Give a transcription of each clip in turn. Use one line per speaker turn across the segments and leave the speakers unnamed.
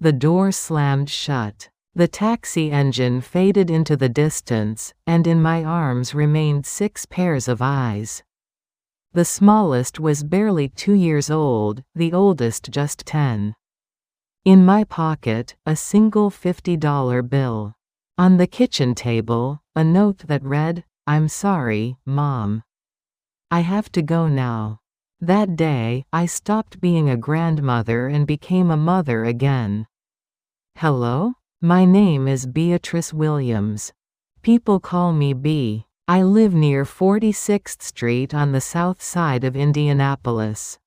The door slammed shut. The taxi engine faded into the distance, and in my arms remained 6 pairs of eyes. The smallest was barely 2 years old, the oldest just 10. In my pocket, a single $50 bill. On the kitchen table, a note that read, "I'm sorry, Mom. I have to go now." That day, I stopped being a grandmother and became a mother again. Hello? My name is Beatrice Williams. People call me B. I live near 46th Street on the south side of Indianapolis.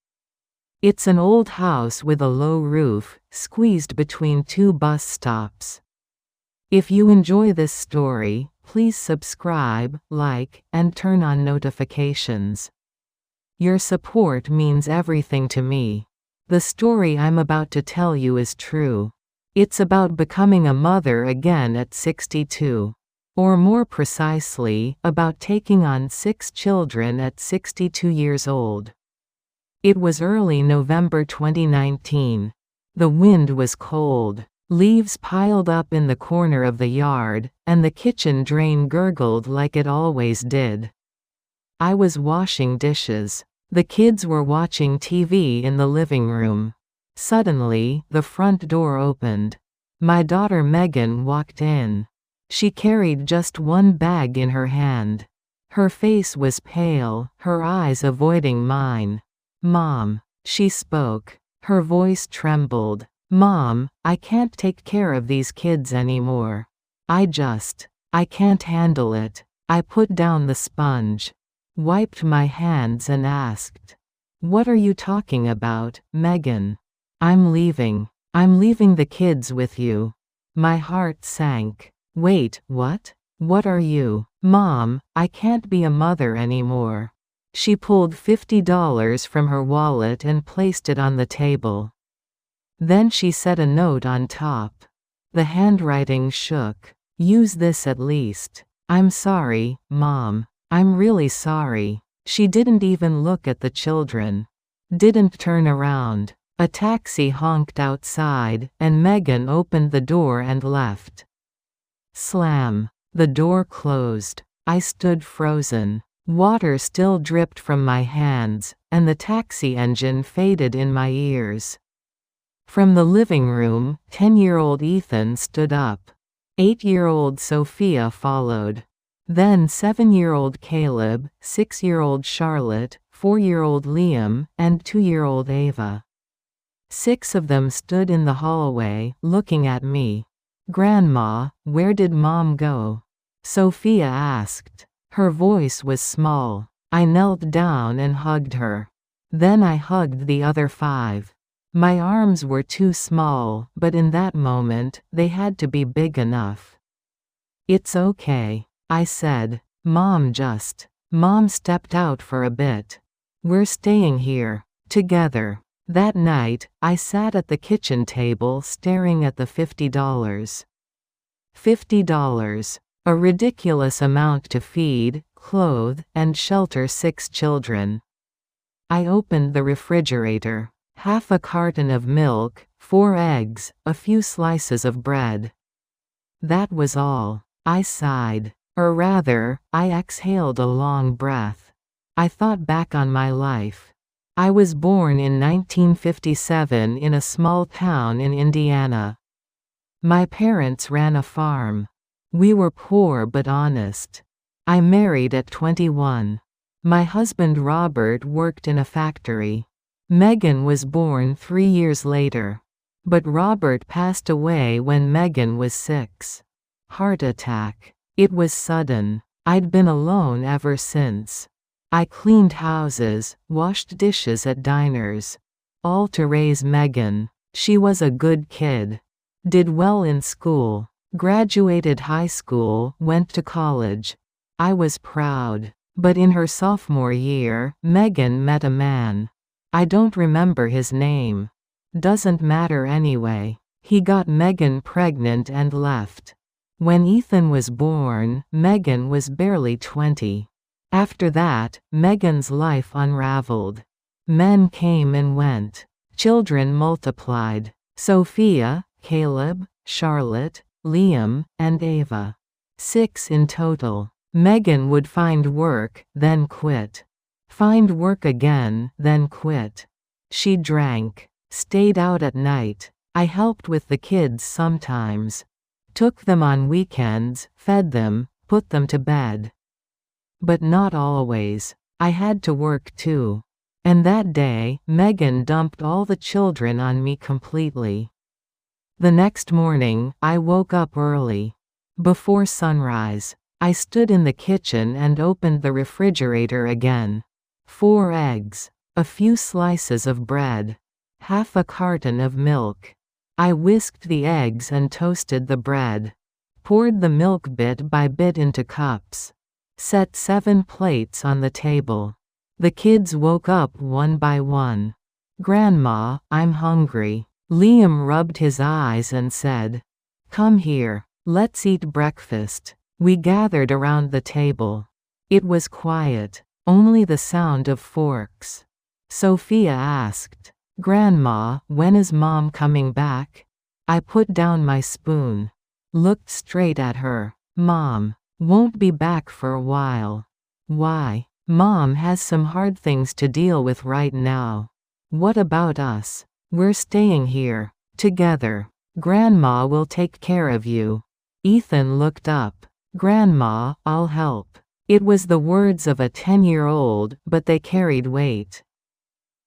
It's an old house with a low roof, squeezed between 2 bus stops. If you enjoy this story, please subscribe, like, and turn on notifications. Your support means everything to me. The story I'm about to tell you is true. It's about becoming a mother again at 62. Or more precisely, about taking on 6 children at 62 years old. It was early November 2019. The wind was cold. Leaves piled up in the corner of the yard, and the kitchen drain gurgled like it always did. I was washing dishes. The kids were watching TV in the living room. Suddenly, the front door opened. My daughter Megan walked in. She carried just one bag in her hand. Her face was pale, her eyes avoiding mine. "Mom," she spoke. Her voice trembled. "Mom, I can't take care of these kids anymore. I can't handle it." I put down the sponge, wiped my hands and asked, "What are you talking about, Megan?" I'm leaving the kids with you." My heart sank. "Wait, what? What are you?" "Mom, I can't be a mother anymore." She pulled $50 from her wallet and placed it on the table. Then she said a note on top. The handwriting shook. "Use this at least. I'm sorry, Mom. I'm really sorry." She didn't even look at the children. Didn't turn around. A taxi honked outside, and Megan opened the door and left. Slam. The door closed. I stood frozen. Water still dripped from my hands, and the taxi engine faded in my ears. From the living room, 10-year-old Ethan stood up. 8-year-old Sophia followed. Then 7-year-old Caleb, 6-year-old Charlotte, 4-year-old Liam, and 2-year-old Ava. 6 of them stood in the hallway, looking at me. "Grandma, where did Mom go?" Sophia asked. Her voice was small. I knelt down and hugged her. Then I hugged the other 5. My arms were too small, but in that moment, they had to be big enough. "It's okay," I said. Mom stepped out for a bit. "We're staying here. Together." That night, I sat at the kitchen table staring at the $50. $50. A ridiculous amount to feed, clothe, and shelter 6 children. I opened the refrigerator. Half a carton of milk, 4 eggs, a few slices of bread. That was all. I sighed. Or rather, I exhaled a long breath. I thought back on my life. I was born in 1957 in a small town in Indiana. My parents ran a farm. We were poor but honest. I married at 21. My husband Robert worked in a factory. Megan was born 3 years later. But Robert passed away when Megan was 6. Heart attack. It was sudden. I'd been alone ever since. I cleaned houses, washed dishes at diners. All to raise Megan. She was a good kid. Did well in school. Graduated high school, went to college. I was proud. But in her sophomore year, Megan met a man. I don't remember his name. Doesn't matter anyway. He got Megan pregnant and left. When Ethan was born, Megan was barely 20. After that, Megan's life unraveled. Men came and went. Children multiplied. Sophia, Caleb, Charlotte, Liam, and Ava. 6 in total. Megan would find work, then quit. Find work again, then quit. She drank. Stayed out at night. I helped with the kids sometimes. Took them on weekends, fed them, put them to bed. But not always. I had to work too. And that day, Megan dumped all the children on me completely. The next morning, I woke up early. Before sunrise, I stood in the kitchen and opened the refrigerator again. 4 eggs. A few slices of bread. Half a carton of milk. I whisked the eggs and toasted the bread. Poured the milk bit by bit into cups. Set 7 plates on the table. The kids woke up one by one. "Grandma, I'm hungry." Liam rubbed his eyes and said, "Come here, let's eat breakfast." We gathered around the table. It was quiet, only the sound of forks. Sophia asked, "Grandma, when is Mom coming back?" I put down my spoon. Looked straight at her. "Mom won't be back for a while." "Why?" "Mom has some hard things to deal with right now." "What about us?" "We're staying here. Together. Grandma will take care of you." Ethan looked up. "Grandma, I'll help." It was the words of a 10-year-old, but they carried weight.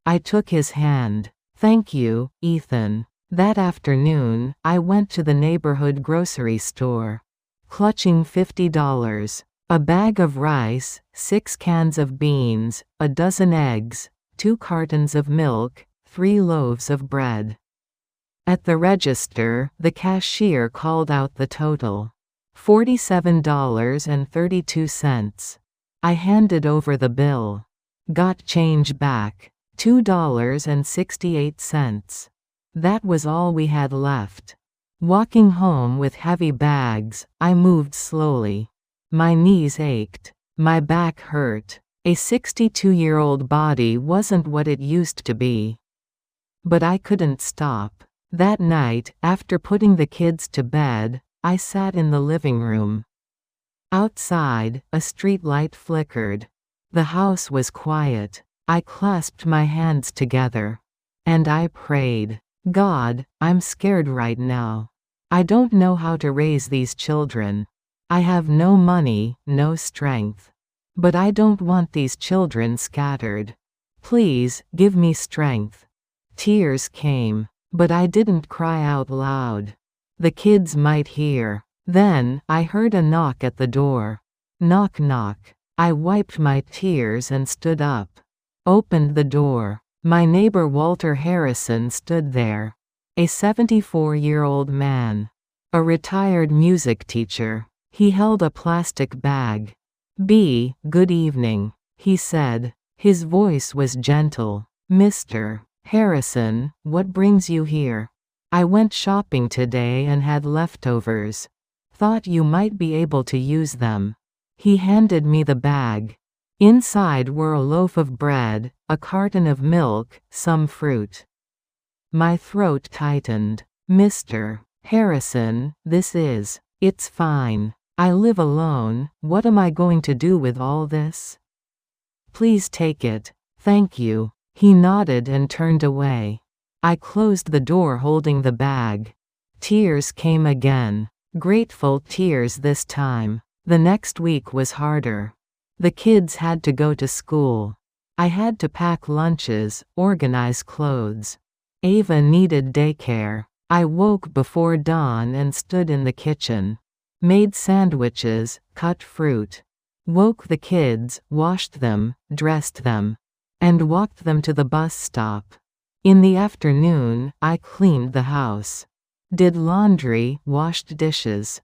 I took his hand. "Thank you, Ethan." That afternoon, I went to the neighborhood grocery store. Clutching $50. A bag of rice, 6 cans of beans, a dozen eggs, 2 cartons of milk, 3 loaves of bread. At the register, the cashier called out the total. $47.32. I handed over the bill. Got change back. $2.68. That was all we had left. Walking home with heavy bags, I moved slowly. My knees ached. My back hurt. A 62-year-old body wasn't what it used to be. But I couldn't stop. That night, after putting the kids to bed, I sat in the living room. Outside, a street light flickered. The house was quiet. I clasped my hands together. And I prayed. "God, I'm scared right now. I don't know how to raise these children. I have no money, no strength. But I don't want these children scattered. Please, give me strength." Tears came, but I didn't cry out loud. The kids might hear. Then, I heard a knock at the door. Knock knock. I wiped my tears and stood up. Opened the door. My neighbor Walter Harrison stood there. A 74-year-old man. A retired music teacher. He held a plastic bag. "Good evening," he said. His voice was gentle. "Mr. Harrison, what brings you here?" "I went shopping today and had leftovers. Thought you might be able to use them." He handed me the bag. Inside were a loaf of bread, a carton of milk, some fruit. My throat tightened. "Mr. Harrison, it's fine. I live alone. What am I going to do with all this?" "Please take it. Thank you." He nodded and turned away. I closed the door holding the bag. Tears came again. Grateful tears this time. The next week was harder. The kids had to go to school. I had to pack lunches, organize clothes. Ava needed daycare. I woke before dawn and stood in the kitchen. Made sandwiches, cut fruit. Woke the kids, washed them, dressed them. And walked them to the bus stop. In the afternoon, I cleaned the house. Did laundry, washed dishes.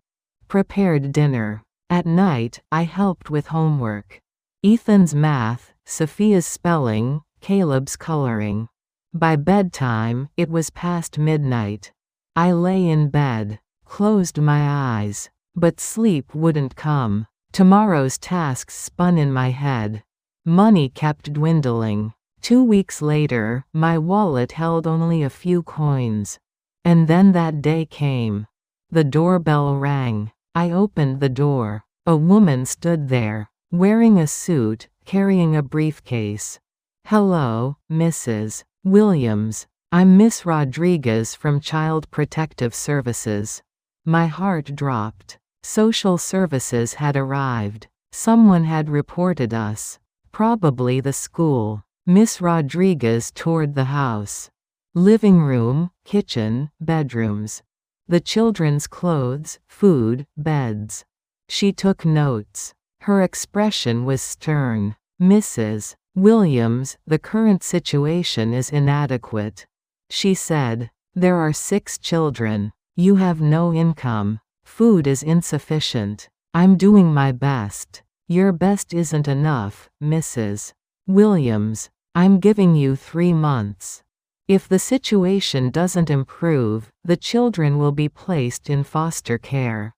Prepared dinner. At night, I helped with homework. Ethan's math, Sophia's spelling, Caleb's coloring. By bedtime, it was past midnight. I lay in bed. Closed my eyes. But sleep wouldn't come. Tomorrow's tasks spun in my head. Money kept dwindling. 2 weeks later, my wallet held only a few coins. And then that day came. The doorbell rang. I opened the door. A woman stood there, wearing a suit, carrying a briefcase. "Hello, Mrs. Williams. I'm Miss Rodriguez from Child Protective Services." My heart dropped. Social services had arrived. Someone had reported us. Probably the school. Miss Rodriguez toured the house. Living room, kitchen, bedrooms. The children's clothes, food, beds. She took notes. Her expression was stern. "Mrs. Williams, the current situation is inadequate," she said. "There are 6 children. You have no income. Food is insufficient. I'm doing my best. Your best isn't enough, Mrs. Williams. I'm giving you 3 months. If the situation doesn't improve, the children will be placed in foster care."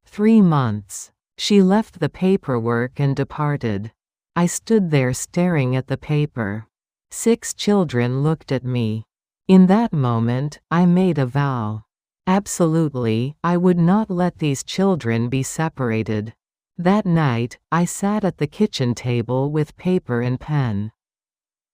3 months. She left the paperwork and departed. I stood there staring at the paper. 6 children looked at me. In that moment, I made a vow. Absolutely, I would not let these children be separated. That night, I sat at the kitchen table with paper and pen.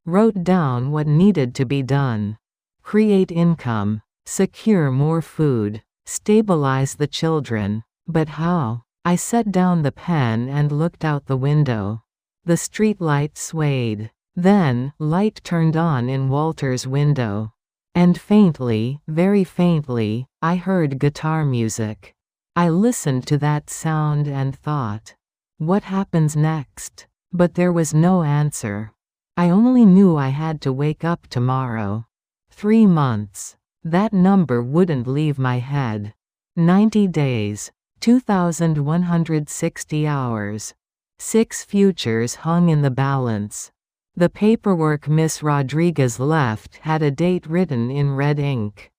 Wrote down what needed to be done. Create income. Secure more food. Stabilize the children. But how? I set down the pen and looked out the window. The street light swayed. Then, light turned on in Walter's window. And faintly, very faintly, I heard guitar music. I listened to that sound and thought, what happens next? But there was no answer. I only knew I had to wake up tomorrow. 3 months. That number wouldn't leave my head. 90 days. 2,160 hours. 6 futures hung in the balance. The paperwork Miss Rodriguez left had a date written in red ink.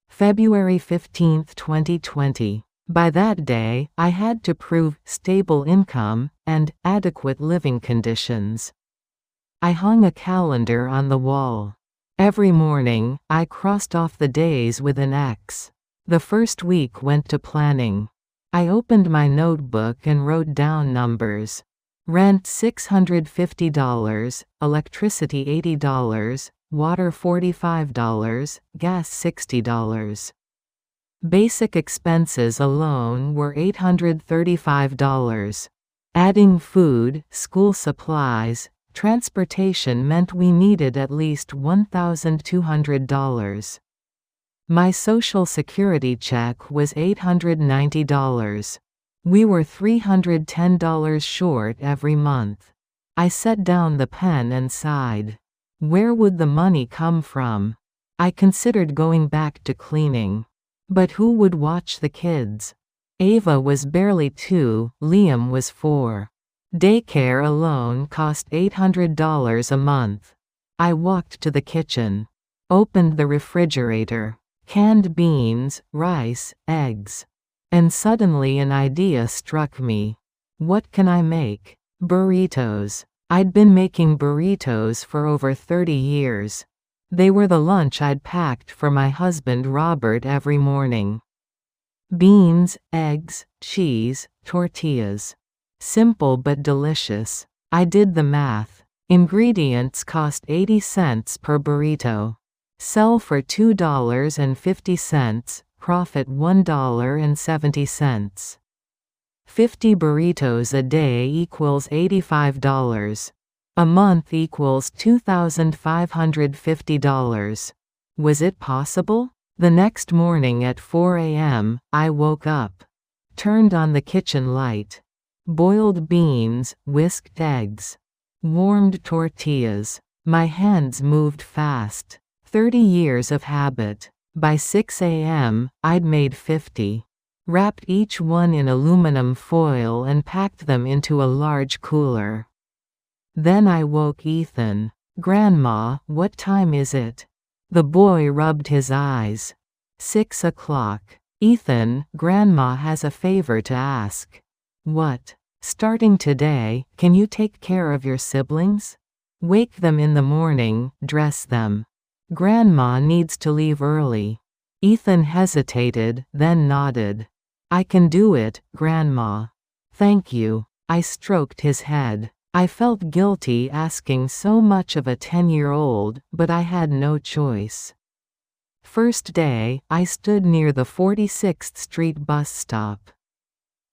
February 15, 2020. By that day, I had to prove stable income and adequate living conditions. I hung a calendar on the wall. Every morning, I crossed off the days with an X. The first week went to planning. I opened my notebook and wrote down numbers. Rent $650, electricity $80, water $45, gas $60. Basic expenses alone were $835. Adding food, school supplies, transportation meant we needed at least $1,200. My Social Security check was $890. We were $310 short every month. I set down the pen and sighed. Where would the money come from? I considered going back to cleaning. But who would watch the kids? Ava was barely 2, Liam was 4. Daycare alone cost $800 a month. I walked to the kitchen. Opened the refrigerator. Canned beans, rice, eggs. And suddenly an idea struck me. What can I make? Burritos. I'd been making burritos for over 30 years. They were the lunch I'd packed for my husband Robert every morning. Beans, eggs, cheese, tortillas. Simple but delicious. I did the math. Ingredients cost 80 cents per burrito. Sell for $2.50, profit $1.70. 50 burritos a day equals $85. A month equals $2,550. Was it possible? The next morning at 4 a.m., I woke up. Turned on the kitchen light. Boiled beans, whisked eggs. Warmed tortillas. My hands moved fast. 30 years of habit. By 6 a.m., I'd made 50. Wrapped each one in aluminum foil and packed them into a large cooler. Then I woke Ethan. "Grandma, what time is it?" The boy rubbed his eyes. 6 o'clock. "Ethan, Grandma has a favor to ask." "What?" "Starting today, can you take care of your siblings? Wake them in the morning, dress them. Grandma needs to leave early." Ethan hesitated, then nodded. I can do it, Grandma. Thank you. I stroked his head. I felt guilty asking so much of a 10-year-old, but I had no choice. First day, I stood near the 46th Street bus stop.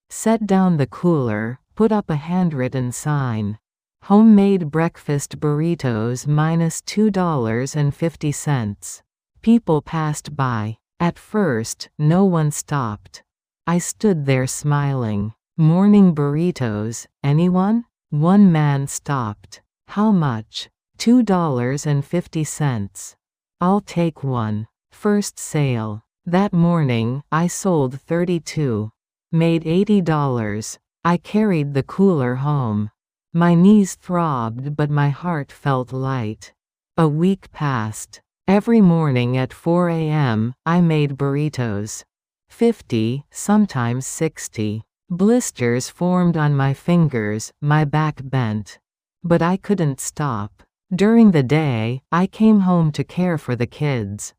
Set down the cooler, put up a handwritten sign. Homemade breakfast burritos -$2.50. People passed by. At first, no one stopped. I stood there smiling. Morning burritos, anyone? One man stopped. How much? $2.50. I'll take one. First sale. That morning, I sold 32. Made $80. I carried the cooler home. My knees throbbed but my heart felt light. A week passed. Every morning at 4 a.m., I made burritos. 50, sometimes 60. Blisters formed on my fingers, my back bent. But I couldn't stop. During the day, I came home to care for the kids.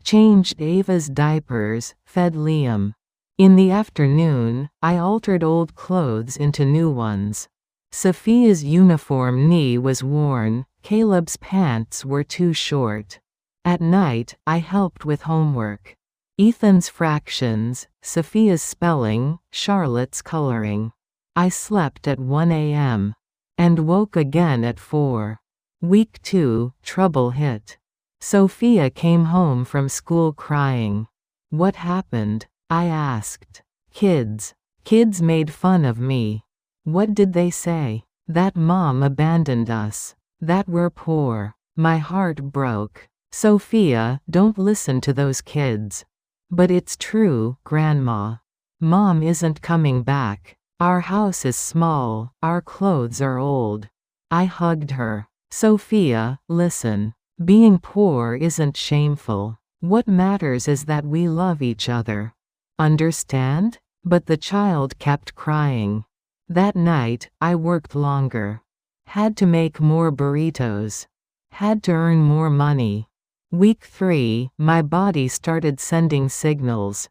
Changed Ava's diapers, fed Liam. In the afternoon, I altered old clothes into new ones. Sophia's uniform knee was worn, Caleb's pants were too short. At night, I helped with homework. Ethan's fractions, Sophia's spelling, Charlotte's coloring. I slept at 1 a.m. and woke again at 4. Week 2, trouble hit. Sophia came home from school crying. What happened? I asked. Kids. Kids made fun of me. What did they say? That Mom abandoned us. That we're poor. My heart broke. Sophia, don't listen to those kids. But it's true, Grandma. Mom isn't coming back. Our house is small, our clothes are old. I hugged her. Sophia, listen. Being poor isn't shameful. What matters is that we love each other. Understand? But the child kept crying. That night, I worked longer. Had to make more burritos. Had to earn more money. Week 3, my body started sending signals.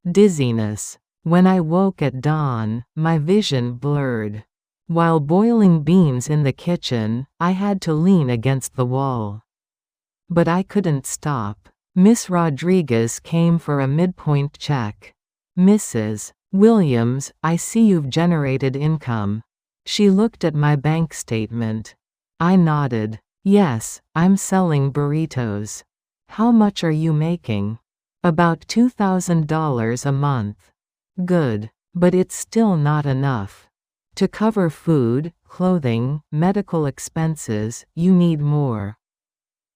Dizziness. When I woke at dawn, my vision blurred. While boiling beans in the kitchen, I had to lean against the wall. But I couldn't stop. Miss Rodriguez came for a midpoint check. Mrs. Williams, I see you've generated income. She looked at my bank statement. I nodded. Yes, I'm selling burritos. How much are you making? About $2,000 a month. Good. But it's still not enough. To cover food, clothing, medical expenses, you need more.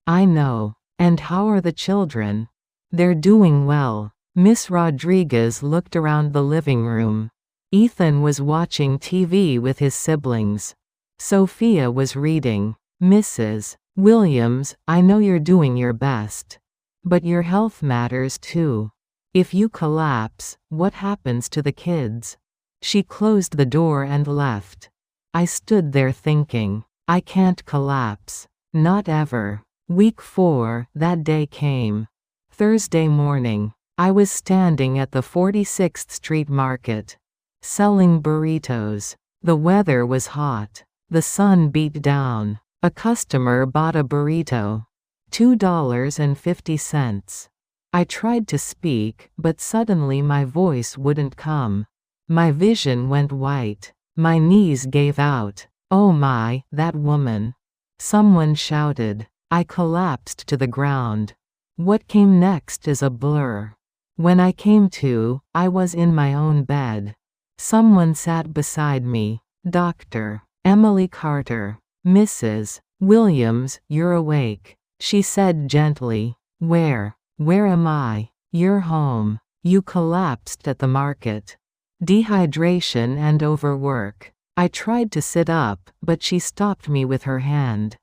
I know. And how are the children? They're doing well. Miss Rodriguez looked around the living room. Ethan was watching TV with his siblings. Sophia was reading. Mrs. Williams, I know you're doing your best. But your health matters too. If you collapse, what happens to the kids? She closed the door and left. I stood there thinking, I can't collapse. Not ever. Week 4, that day came. Thursday morning. I was standing at the 46th Street Market. Selling burritos. The weather was hot. The sun beat down. A customer bought a burrito. $2.50. I tried to speak, but suddenly my voice wouldn't come. My vision went white. My knees gave out. Oh my, that woman. Someone shouted. I collapsed to the ground. What came next is a blur. When I came to, I was in my own bed. Someone sat beside me. Dr. Emily Carter. Mrs. Williams, you're awake. She said gently. Where am I? You're home. You collapsed at the market. Dehydration and overwork. I tried to sit up, but she stopped me with her hand.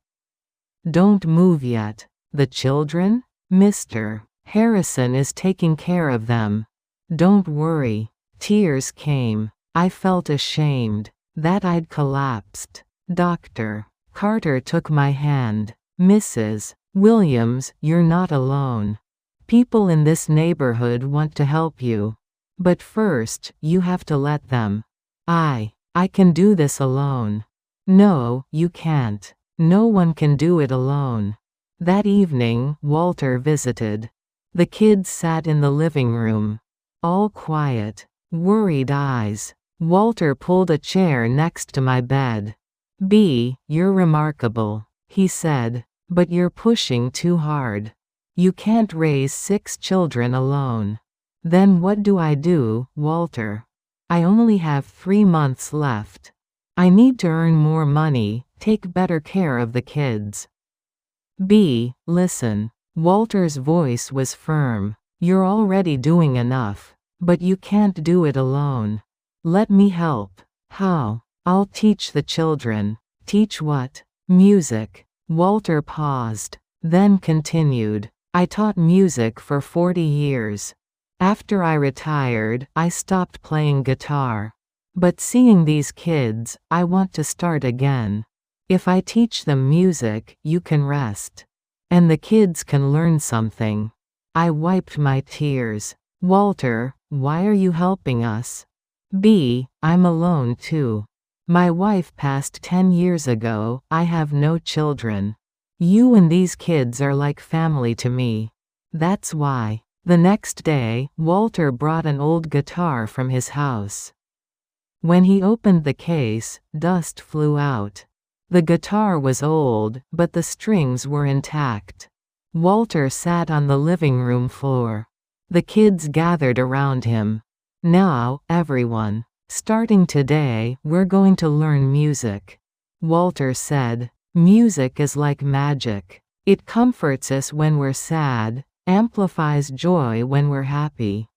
Don't move yet. The children? Mr. Harrison is taking care of them. Don't worry. Tears came. I felt ashamed that I'd collapsed. Dr. Carter took my hand. Mrs. Williams, you're not alone. People in this neighborhood want to help you. But first, you have to let them. I can do this alone. No, you can't. No one can do it alone. That evening, Walter visited. The kids sat in the living room. All quiet, worried eyes. Walter pulled a chair next to my bed. "B, you're remarkable," he said, "but you're pushing too hard. You can't raise 6 children alone." "Then what do I do, Walter? I only have 3 months left. I need to earn more money, take better care of the kids." "B, listen." Walter's voice was firm. "You're already doing enough. But you can't do it alone. Let me help." "How?" "I'll teach the children." "Teach what?" "Music." Walter paused, then continued. "I taught music for 40 years. After I retired, I stopped playing guitar. But seeing these kids, I want to start again. If I teach them music, you can rest. And the kids can learn something." I wiped my tears. "Walter, why are you helping us?" "B, I'm alone too. My wife passed 10 years ago, I have no children. You and these kids are like family to me. That's why." The next day, Walter brought an old guitar from his house. When he opened the case, dust flew out. The guitar was old, but the strings were intact. Walter sat on the living room floor. The kids gathered around him. "Now, everyone. Starting today, we're going to learn music." Walter said, "Music is like magic. It comforts us when we're sad, amplifies joy when we're happy.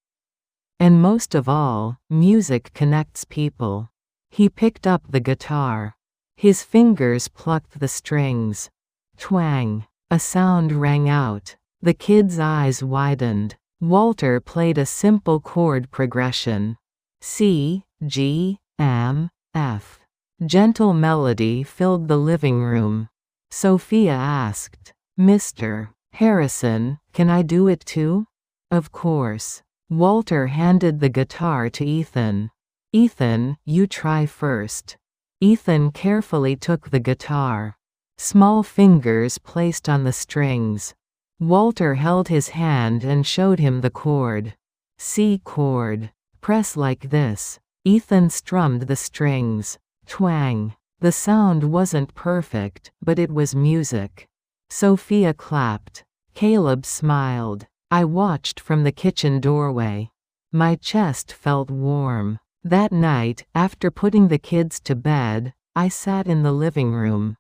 And most of all, music connects people." He picked up the guitar. His fingers plucked the strings. Twang! A sound rang out. The kids' eyes widened. Walter played a simple chord progression. C, G, M, F. Gentle melody filled the living room. Sophia asked, "Mr. Harrison, can I do it too?" "Of course." Walter handed the guitar to Ethan. "Ethan, you try first." Ethan carefully took the guitar. Small fingers placed on the strings. Walter held his hand and showed him the chord. "C chord. Press like this." Ethan strummed the strings. Twang. The sound wasn't perfect, but it was music. Sophia clapped. Caleb smiled. I watched from the kitchen doorway. My chest felt warm. That night, after putting the kids to bed, I sat in the living room.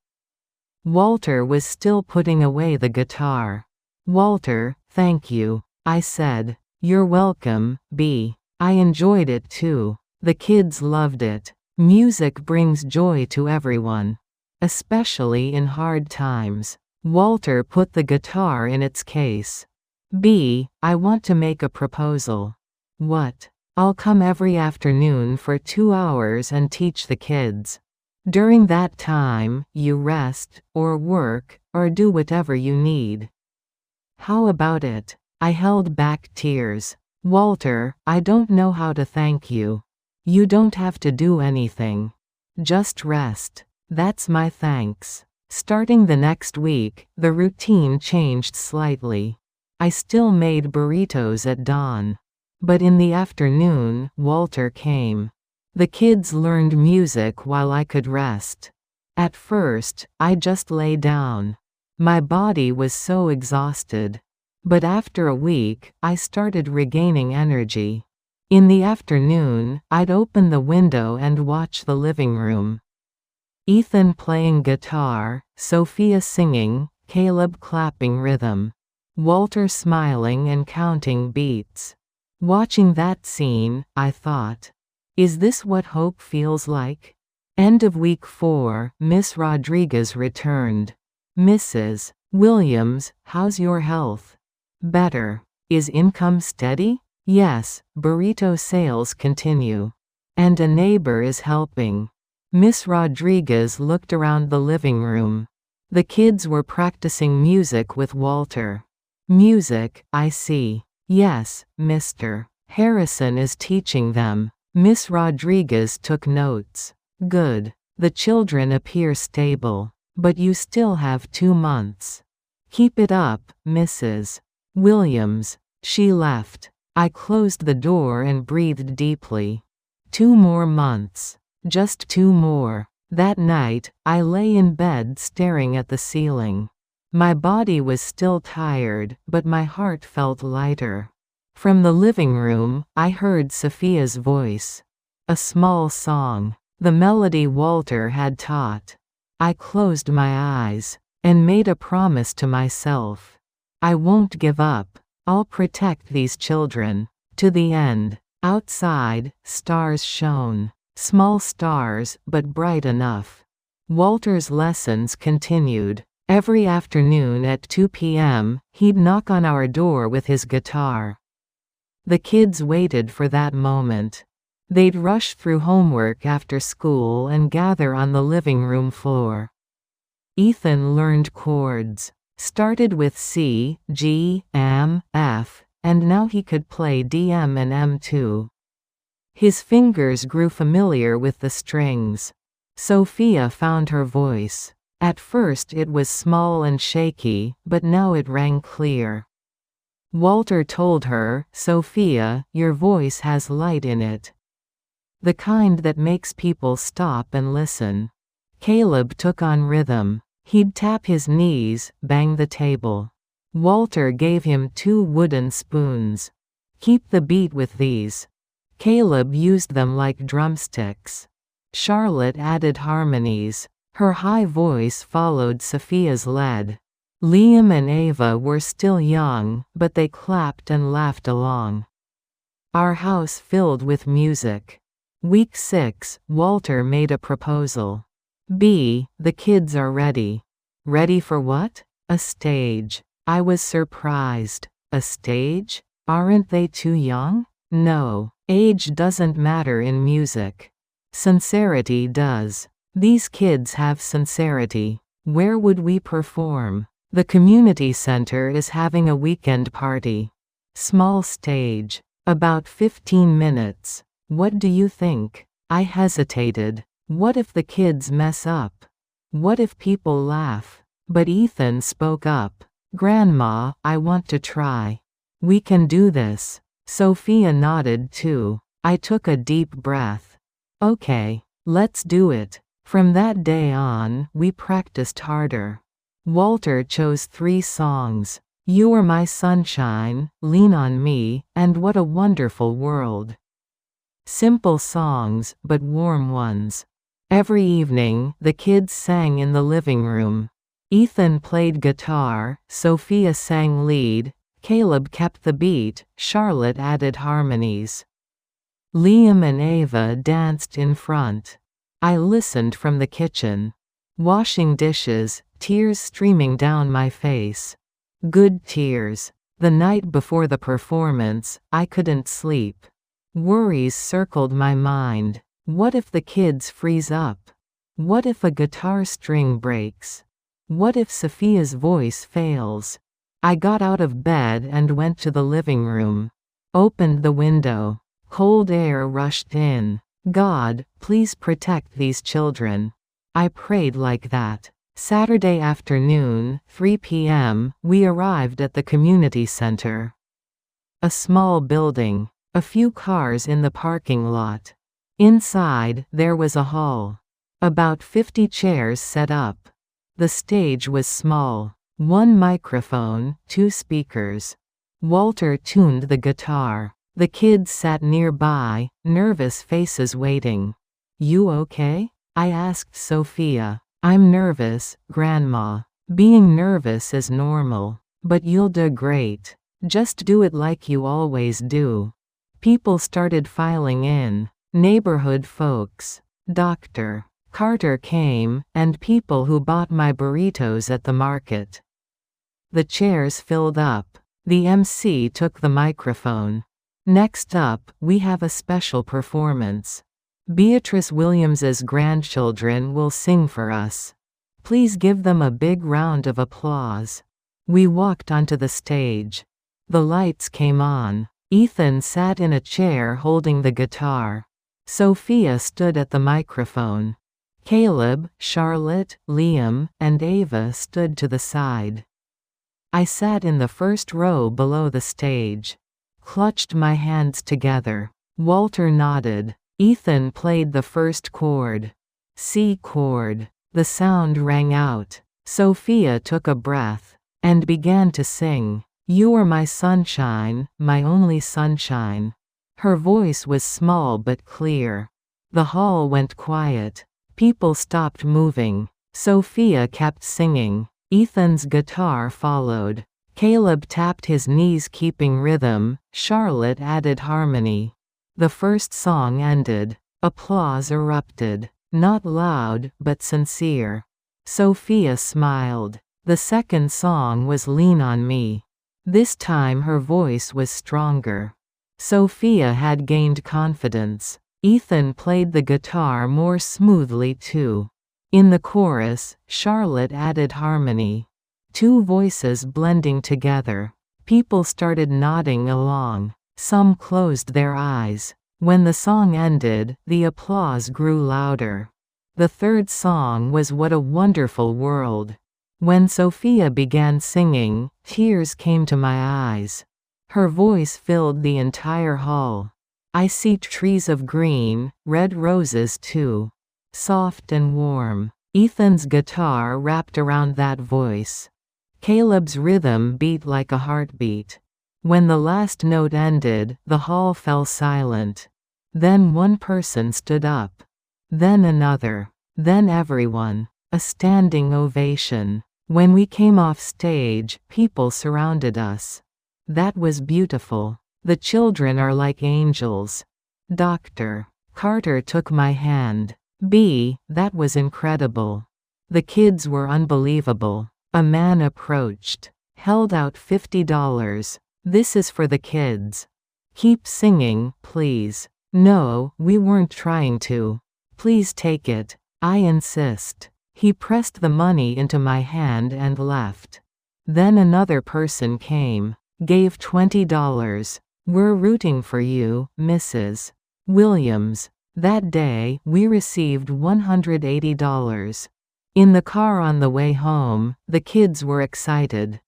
Walter was still putting away the guitar. "Walter, thank you," I said. "You're welcome, B. I enjoyed it too. The kids loved it. Music brings joy to everyone. Especially in hard times." Walter put the guitar in its case. "B, I want to make a proposal." "What?" "I'll come every afternoon for 2 hours and teach the kids. During that time, you rest, or work, or do whatever you need." "How about it?" I held back tears. "Walter, I don't know how to thank you. You don't have to do anything. Just rest. That's my thanks." Starting the next week, the routine changed slightly. I still made burritos at dawn. But in the afternoon, Walter came. The kids learned music while I could rest. At first, I just lay down. My body was so exhausted. But after a week, I started regaining energy. In the afternoon, I'd open the window and watch the living room. Ethan playing guitar, Sophia singing, Caleb clapping rhythm. Walter smiling and counting beats. Watching that scene, I thought, is this what hope feels like? End of week 4, Miss Rodriguez returned. "Mrs. Williams, how's your health?" "Better." "Is income steady?" "Yes, burrito sales continue. And a neighbor is helping." Miss Rodriguez looked around the living room. The kids were practicing music with Walter. Music, I see. Yes, Mr. Harrison is teaching them. Miss Rodriguez took notes. Good. The children appear stable. But you still have 2 months. Keep it up, Mrs. Williams. She left. I closed the door and breathed deeply. 2 more months. Just 2 more. That night, I lay in bed staring at the ceiling. My body was still tired, but my heart felt lighter. From the living room, I heard Sophia's voice. A small song. The melody Walter had taught. I closed my eyes, and made a promise to myself. I won't give up. I'll protect these children. To the end. Outside, stars shone. Small stars, but bright enough. Walter's lessons continued. Every afternoon at 2 p.m., he'd knock on our door with his guitar. The kids waited for that moment. They'd rush through homework after school and gather on the living room floor. Ethan learned chords. Started with C, G, M, F, and now he could play D, M and M too. His fingers grew familiar with the strings. Sophia found her voice. At first it was small and shaky, but now it rang clear. Walter told her, "Sophia, your voice has light in it. The kind that makes people stop and listen." Caleb took on rhythm. He'd tap his knees, bang the table. Walter gave him 2 wooden spoons. "Keep the beat with these." Caleb used them like drumsticks. Charlotte added harmonies. Her high voice followed Sophia's lead. Liam and Ava were still young, but they clapped and laughed along. Our house filled with music. Week 6, Walter made a proposal. "B, the kids are ready." "Ready for what?" "A stage." I was surprised. "A stage? Aren't they too young?" "No, age doesn't matter in music. Sincerity does. These kids have sincerity." "Where would we perform?" "The community center is having a weekend party. Small stage. About 15 minutes. What do you think?" I hesitated. What if the kids mess up? What if people laugh? But Ethan spoke up. "Grandma, I want to try. We can do this." Sophia nodded too. I took a deep breath. "Okay, let's do it." From that day on, we practiced harder. Walter chose 3 songs. "You Are My Sunshine," "Lean on Me," and "What a Wonderful World." Simple songs, but warm ones. Every evening, the kids sang in the living room. Ethan played guitar, Sophia sang lead, Caleb kept the beat, Charlotte added harmonies. Liam and Ava danced in front. I listened from the kitchen. Washing dishes, tears streaming down my face. Good tears. The night before the performance, I couldn't sleep. Worries circled my mind. What if the kids freeze up? What if a guitar string breaks? What if Sophia's voice fails? I got out of bed and went to the living room. Opened the window. Cold air rushed in. "God, please protect these children." I prayed like that. Saturday afternoon, 3 p.m., we arrived at the community center. A small building. A few cars in the parking lot. Inside, there was a hall. About 50 chairs set up. The stage was small. 1 microphone, 2 speakers. Walter tuned the guitar. The kids sat nearby, nervous faces waiting. "You okay?" I asked Sophia. "I'm nervous, Grandma." "Being nervous is normal. But you'll do great. Just do it like you always do." People started filing in. Neighborhood folks. Dr. Carter came, and people who bought my burritos at the market. The chairs filled up. The MC took the microphone. "Next up, we have a special performance. Beatrice Williams's grandchildren will sing for us. Please give them a big round of applause." We walked onto the stage. The lights came on. Ethan sat in a chair holding the guitar. Sophia stood at the microphone. Caleb, Charlotte, Liam, and Ava stood to the side. I sat in the first row below the stage. Clutched my hands together. Walter nodded. Ethan played the first chord. C chord. The sound rang out. Sophia took a breath and began to sing, "You are my sunshine, my only sunshine." Her voice was small but clear. The hall went quiet. People stopped moving. Sophia kept singing. Ethan's guitar followed. Caleb tapped his knees keeping rhythm. Charlotte added harmony. The first song ended. Applause erupted. Not loud, but sincere. Sophia smiled. The second song was Lean on Me. This time her voice was stronger. Sophia had gained confidence. Ethan played the guitar more smoothly too. In the chorus, Charlotte added harmony. Two voices blending together. People started nodding along. Some closed their eyes. When the song ended, the applause grew louder. The third song was What a Wonderful World. When Sophia began singing, tears came to my eyes. Her voice filled the entire hall. I see trees of green, red roses too. Soft and warm. Ethan's guitar wrapped around that voice. Caleb's rhythm beat like a heartbeat. When the last note ended, the hall fell silent. Then one person stood up. Then another. Then everyone. A standing ovation. When we came off stage, people surrounded us. That was beautiful. The children are like angels. Dr. Carter took my hand. That was incredible. The kids were unbelievable. A man approached. Held out $50. This is for the kids. Keep singing, please. No, we weren't trying to. Please take it. I insist. He pressed the money into my hand and left. Then another person came. Gave $20. We're rooting for you, Mrs. Williams. That day, we received $180. In the car on the way home, the kids were excited.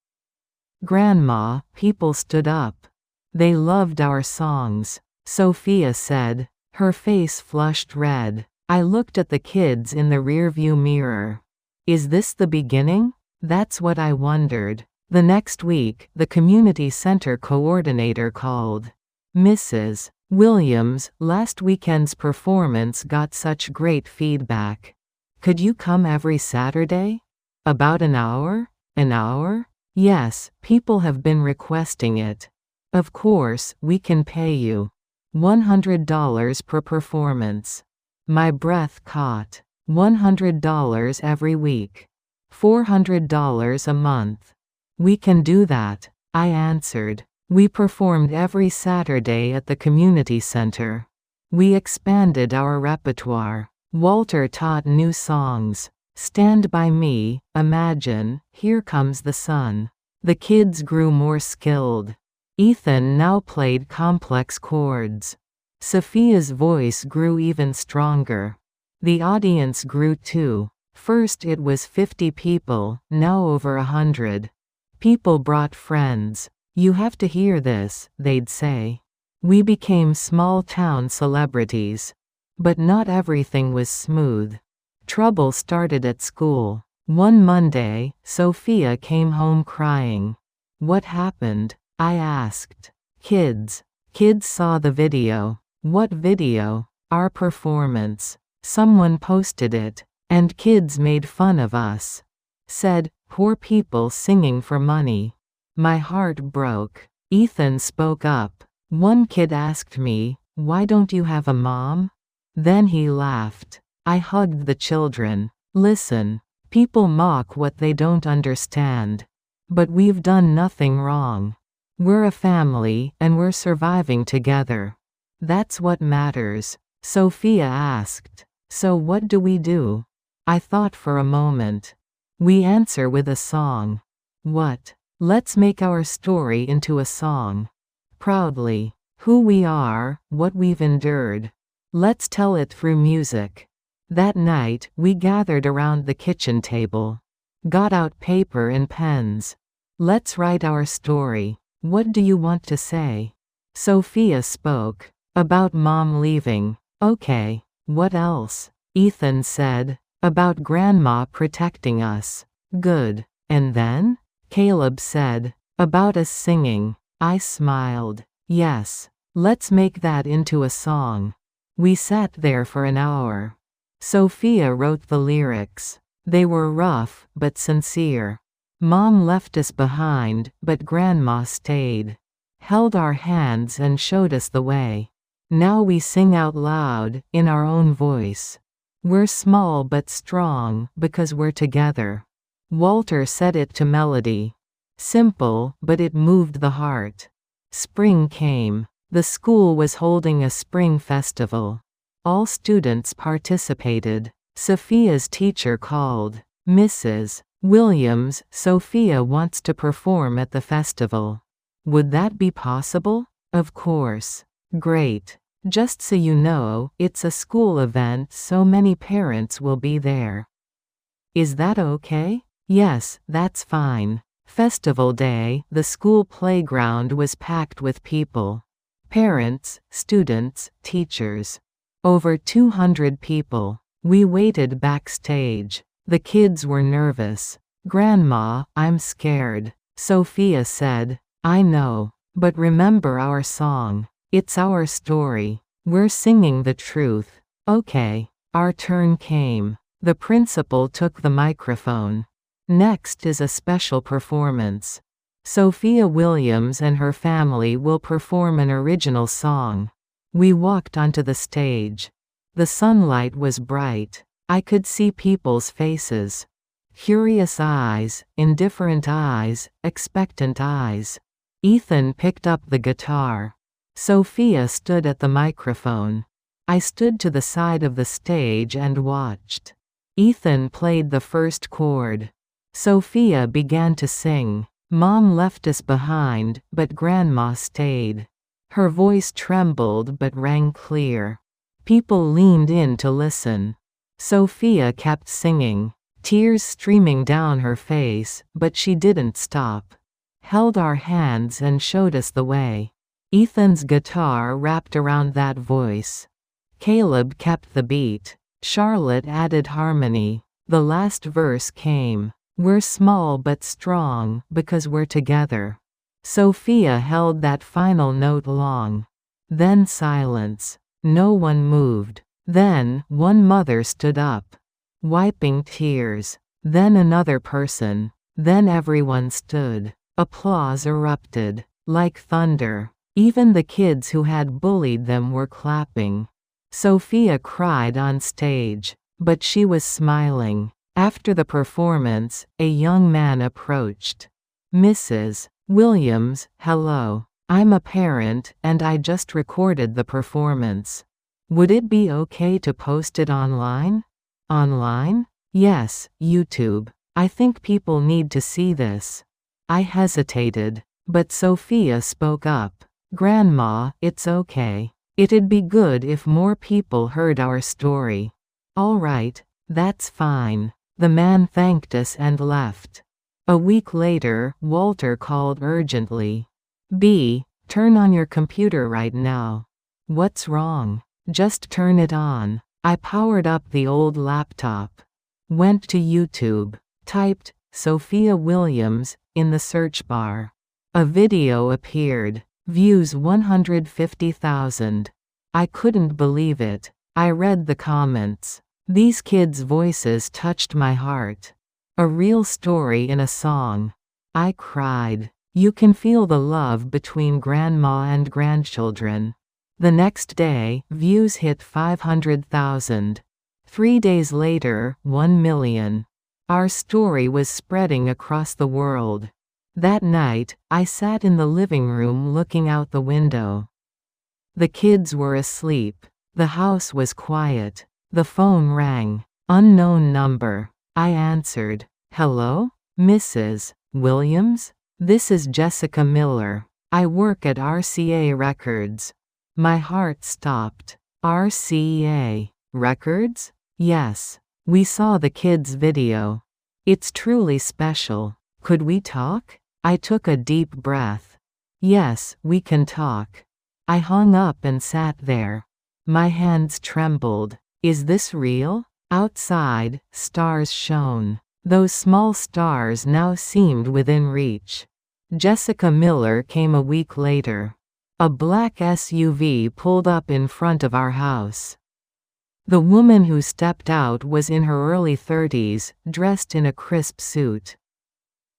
Grandma, people stood up. They loved our songs. Sophia said. Her face flushed red. I looked at the kids in the rearview mirror. Is this the beginning? That's what I wondered. The next week, the community center coordinator called. Mrs. Williams, last weekend's performance got such great feedback. Could you come every Saturday? About an hour? An hour? Yes, people have been requesting it. Of course, we can pay you. $100 per performance. My breath caught. $100 every week. $400 a month. We can do that, I answered. We performed every Saturday at the community center. We expanded our repertoire. Walter taught new songs. Stand By Me, Imagine, Here Comes the Sun. The kids grew more skilled. Ethan now played complex chords. Sophia's voice grew even stronger. The audience grew too. First it was 50 people, now over 100. People brought friends. You have to hear this, they'd say. We became small-town celebrities. But not everything was smooth. Trouble started at school. One Monday, Sophia came home crying. What happened? I asked. Kids. Kids saw the video. What video? Our performance. Someone posted it. And kids made fun of us. Said, poor people singing for money. My heart broke. Ethan spoke up. One kid asked me, why don't you have a mom? Then he laughed. I hugged the children. Listen. People mock what they don't understand. But we've done nothing wrong. We're a family, and we're surviving together. That's what matters. Sophia asked. So what do we do? I thought for a moment. We answer with a song. What? Let's make our story into a song. Proudly. Who we are, what we've endured. Let's tell it through music. That night, we gathered around the kitchen table. Got out paper and pens. Let's write our story. What do you want to say? Sophia spoke. About Mom leaving. Okay. What else? Ethan said. About Grandma protecting us. Good. And then? Caleb said. About us singing. I smiled. Yes. Let's make that into a song. We sat there for an hour. Sophia wrote the lyrics. They were rough, but sincere. Mom left us behind, but Grandma stayed. Held our hands and showed us the way. Now we sing out loud, in our own voice. We're small but strong, because we're together. Walter set it to melody. Simple, but it moved the heart. Spring came. The school was holding a spring festival. All students participated. Sophia's teacher called. Mrs. Williams, Sophia wants to perform at the festival. Would that be possible? Of course. Great. Just so you know, it's a school event, so many parents will be there. Is that okay? Yes, that's fine. Festival day, the school playground was packed with people. Parents, students, teachers. Over 200 people. We waited backstage. The kids were nervous. Grandma, I'm scared. Sophia said. I know. But remember our song. It's our story. We're singing the truth. Okay. Our turn came. The principal took the microphone. Next is a special performance. Sophia Williams and her family will perform an original song. We walked onto the stage. The sunlight was bright. I could see people's faces. Curious eyes, indifferent eyes, expectant eyes. Ethan picked up the guitar. Sophia stood at the microphone. I stood to the side of the stage and watched. Ethan played the first chord. Sophia began to sing. Mom left us behind, but Grandma stayed. Her voice trembled but rang clear. People leaned in to listen. Sophia kept singing, tears streaming down her face, but she didn't stop. Held our hands and showed us the way. Ethan's guitar wrapped around that voice. Caleb kept the beat. Charlotte added harmony. The last verse came. We're small but strong, because we're together. Sophia held that final note long. Then silence. No one moved. Then, one mother stood up. Wiping tears. Then another person. Then everyone stood. Applause erupted. Like thunder. Even the kids who had bullied them were clapping. Sophia cried on stage. But she was smiling. After the performance, a young man approached. Mrs. Williams, hello. I'm a parent, and I just recorded the performance. Would it be okay to post it online? Online? Yes, YouTube. I think people need to see this. I hesitated. But Sophia spoke up. Grandma, it's okay. It'd be good if more people heard our story. All right, that's fine. The man thanked us and left. A week later, Walter called urgently. B, turn on your computer right now. What's wrong? Just turn it on. I powered up the old laptop. Went to YouTube. Typed, Sophia Williams, in the search bar. A video appeared. Views 150,000. I couldn't believe it. I read the comments. These kids' voices touched my heart. A real story in a song. I cried. You can feel the love between grandma and grandchildren. The next day, views hit 500,000. 3 days later, 1 million. Our story was spreading across the world. That night, I sat in the living room looking out the window. The kids were asleep. The house was quiet. The phone rang. Unknown number. I answered. Hello? Mrs. Williams? This is Jessica Miller. I work at RCA Records. My heart stopped. RCA Records? Yes. We saw the kids' video. It's truly special. Could we talk? I took a deep breath. Yes, we can talk. I hung up and sat there. My hands trembled. Is this real? Outside, stars shone. Those small stars now seemed within reach. Jessica Miller came a week later. A black SUV pulled up in front of our house. The woman who stepped out was in her early 30s, dressed in a crisp suit.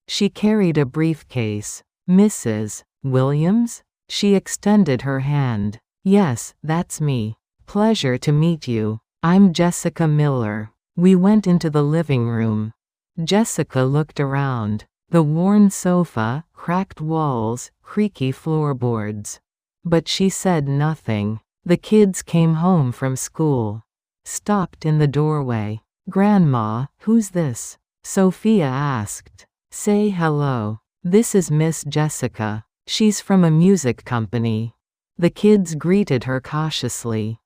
She carried a briefcase. Mrs. Williams? She extended her hand. Yes, that's me. Pleasure to meet you. I'm Jessica Miller. We went into the living room. Jessica looked around. The worn sofa, cracked walls, creaky floorboards. But she said nothing. The kids came home from school. Stopped in the doorway. Grandma, who's this? Sophia asked. Say hello. This is Miss Jessica. She's from a music company. The kids greeted her cautiously.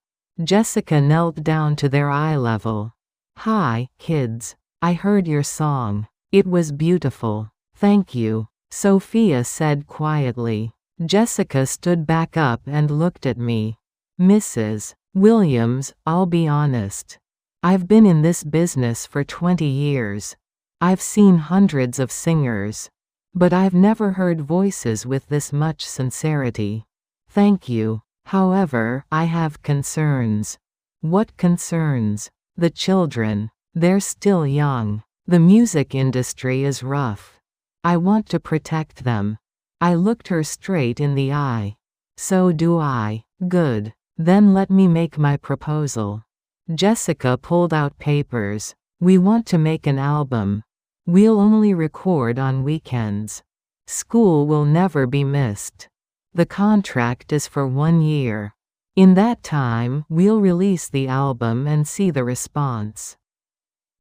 Jessica knelt down to their eye level. Hi, kids. I heard your song. It was beautiful. Thank you, Sophia said quietly. Jessica stood back up and looked at me. Mrs. Williams, I'll be honest. I've been in this business for 20 years. I've seen hundreds of singers. But I've never heard voices with this much sincerity. Thank you. However, I have concerns. What concerns? The children. They're still young. The music industry is rough. I want to protect them. I looked her straight in the eye. So do I. Good. Then let me make my proposal. Jessica pulled out papers. We want to make an album. We'll only record on weekends. School will never be missed. The contract is for 1 year. In that time, we'll release the album and see the response.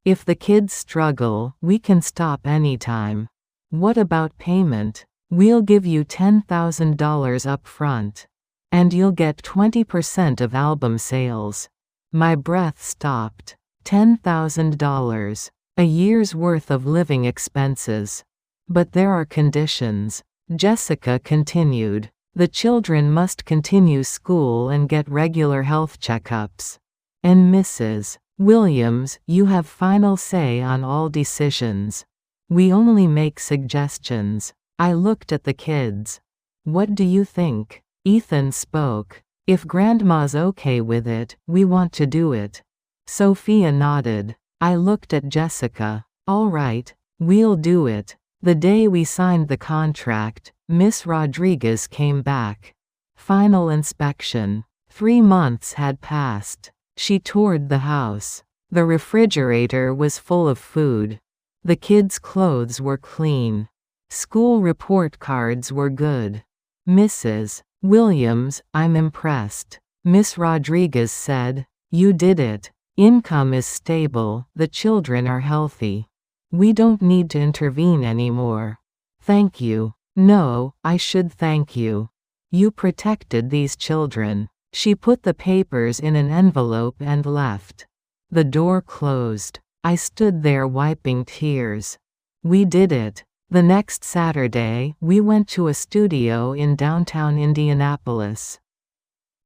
If the kids struggle, we can stop anytime. What about payment? We'll give you $10,000 up front. And you'll get 20% of album sales. My breath stopped. $10,000. A year's worth of living expenses. But there are conditions. Jessica continued. The children must continue school and get regular health checkups. And Mrs. Williams, you have final say on all decisions. We only make suggestions. I looked at the kids. What do you think? Ethan spoke. If Grandma's okay with it, we want to do it. Sophia nodded. I looked at Jessica. All right, we'll do it. The day we signed the contract, Miss Rodriguez came back. Final inspection. 3 months had passed. She toured the house. The refrigerator was full of food. The kids' clothes were clean. School report cards were good. Mrs. Williams, I'm impressed. Miss Rodriguez said. You did it. Income is stable, the children are healthy. We don't need to intervene anymore. Thank you. No, I should thank you. You protected these children. She put the papers in an envelope and left. The door closed. I stood there wiping tears. We did it. The next Saturday, we went to a studio in downtown Indianapolis.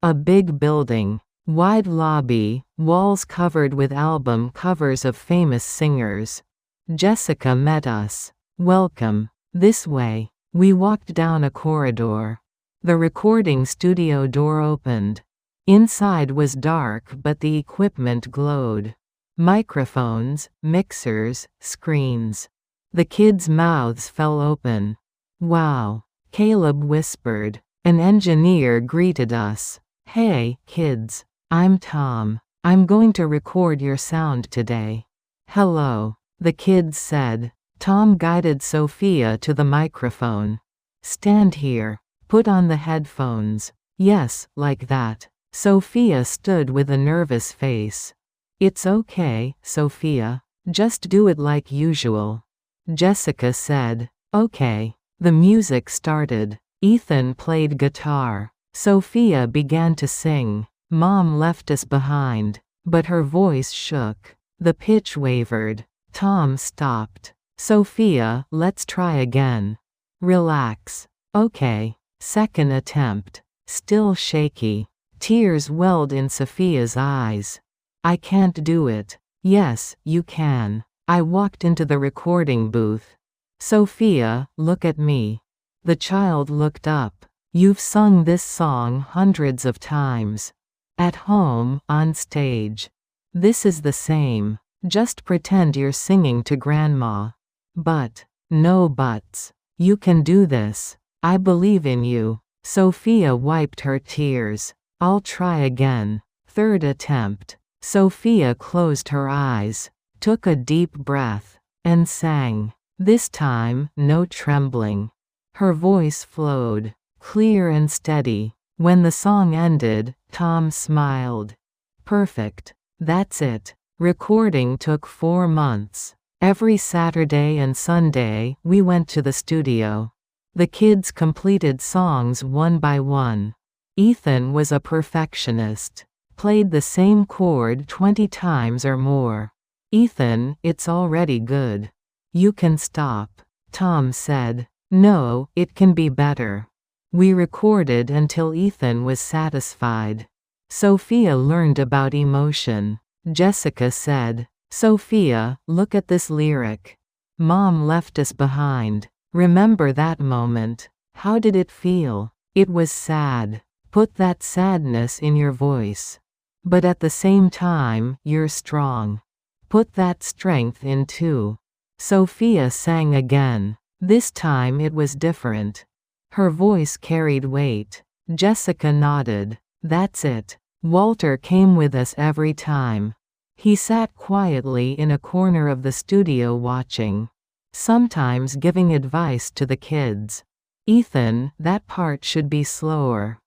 A big building. Wide lobby, walls covered with album covers of famous singers. Jessica met us. Welcome. This way. We walked down a corridor. The recording studio door opened. Inside was dark but the equipment glowed. Microphones, mixers, screens. The kids' mouths fell open. Wow. Caleb whispered. An engineer greeted us. Hey, kids. I'm Tom. I'm going to record your sound today. Hello, the kids said. Tom guided Sophia to the microphone. Stand here. Put on the headphones. Yes, like that. Sophia stood with a nervous face. It's okay, Sophia. Just do it like usual. Jessica said. Okay. The music started. Ethan played guitar. Sophia began to sing. Mom left us behind. But her voice shook. The pitch wavered. Tom stopped. Sophia, let's try again. Relax. Okay. Second attempt. Still shaky. Tears welled in Sophia's eyes. I can't do it. Yes, you can. I walked into the recording booth. Sophia, look at me. The child looked up. You've sung this song hundreds of times. At home, on stage. This is the same. Just pretend you're singing to Grandma. But, no buts. You can do this. I believe in you. Sophia wiped her tears. I'll try again. Third attempt. Sophia closed her eyes, took a deep breath, and sang. This time, no trembling. Her voice flowed, clear and steady. When the song ended, Tom smiled. Perfect. That's it. Recording took 4 months. Every Saturday and Sunday, we went to the studio. The kids completed songs one by one. Ethan was a perfectionist. Played the same chord 20 times or more. Ethan, it's already good. You can stop. Tom said. No, it can be better. We recorded until Ethan was satisfied. Sophia learned about emotion. Jessica said. Sophia, look at this lyric. Mom left us behind. Remember that moment. How did it feel? It was sad. Put that sadness in your voice. But at the same time, you're strong. Put that strength in too. Sophia sang again. This time it was different. Her voice carried weight. Jessica nodded. That's it. Walter came with us every time. He sat quietly in a corner of the studio watching. Sometimes giving advice to the kids. Ethan, that part should be slower.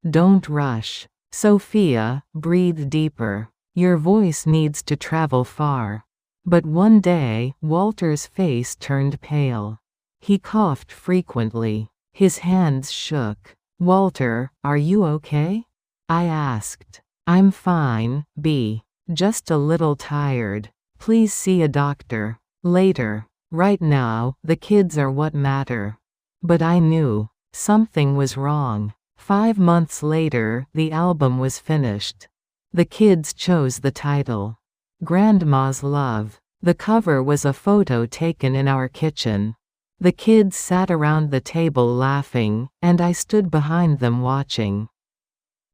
Don't rush. Sophia, breathe deeper. Your voice needs to travel far. But one day, Walter's face turned pale. He coughed frequently. His hands shook. Walter, are you okay? I asked. I'm fine, B. Just a little tired. Please see a doctor. Later. Right now, the kids are what matter. But I knew. Something was wrong. 5 months later, the album was finished. The kids chose the title. Grandma's Love. The cover was a photo taken in our kitchen. The kids sat around the table laughing, and I stood behind them watching.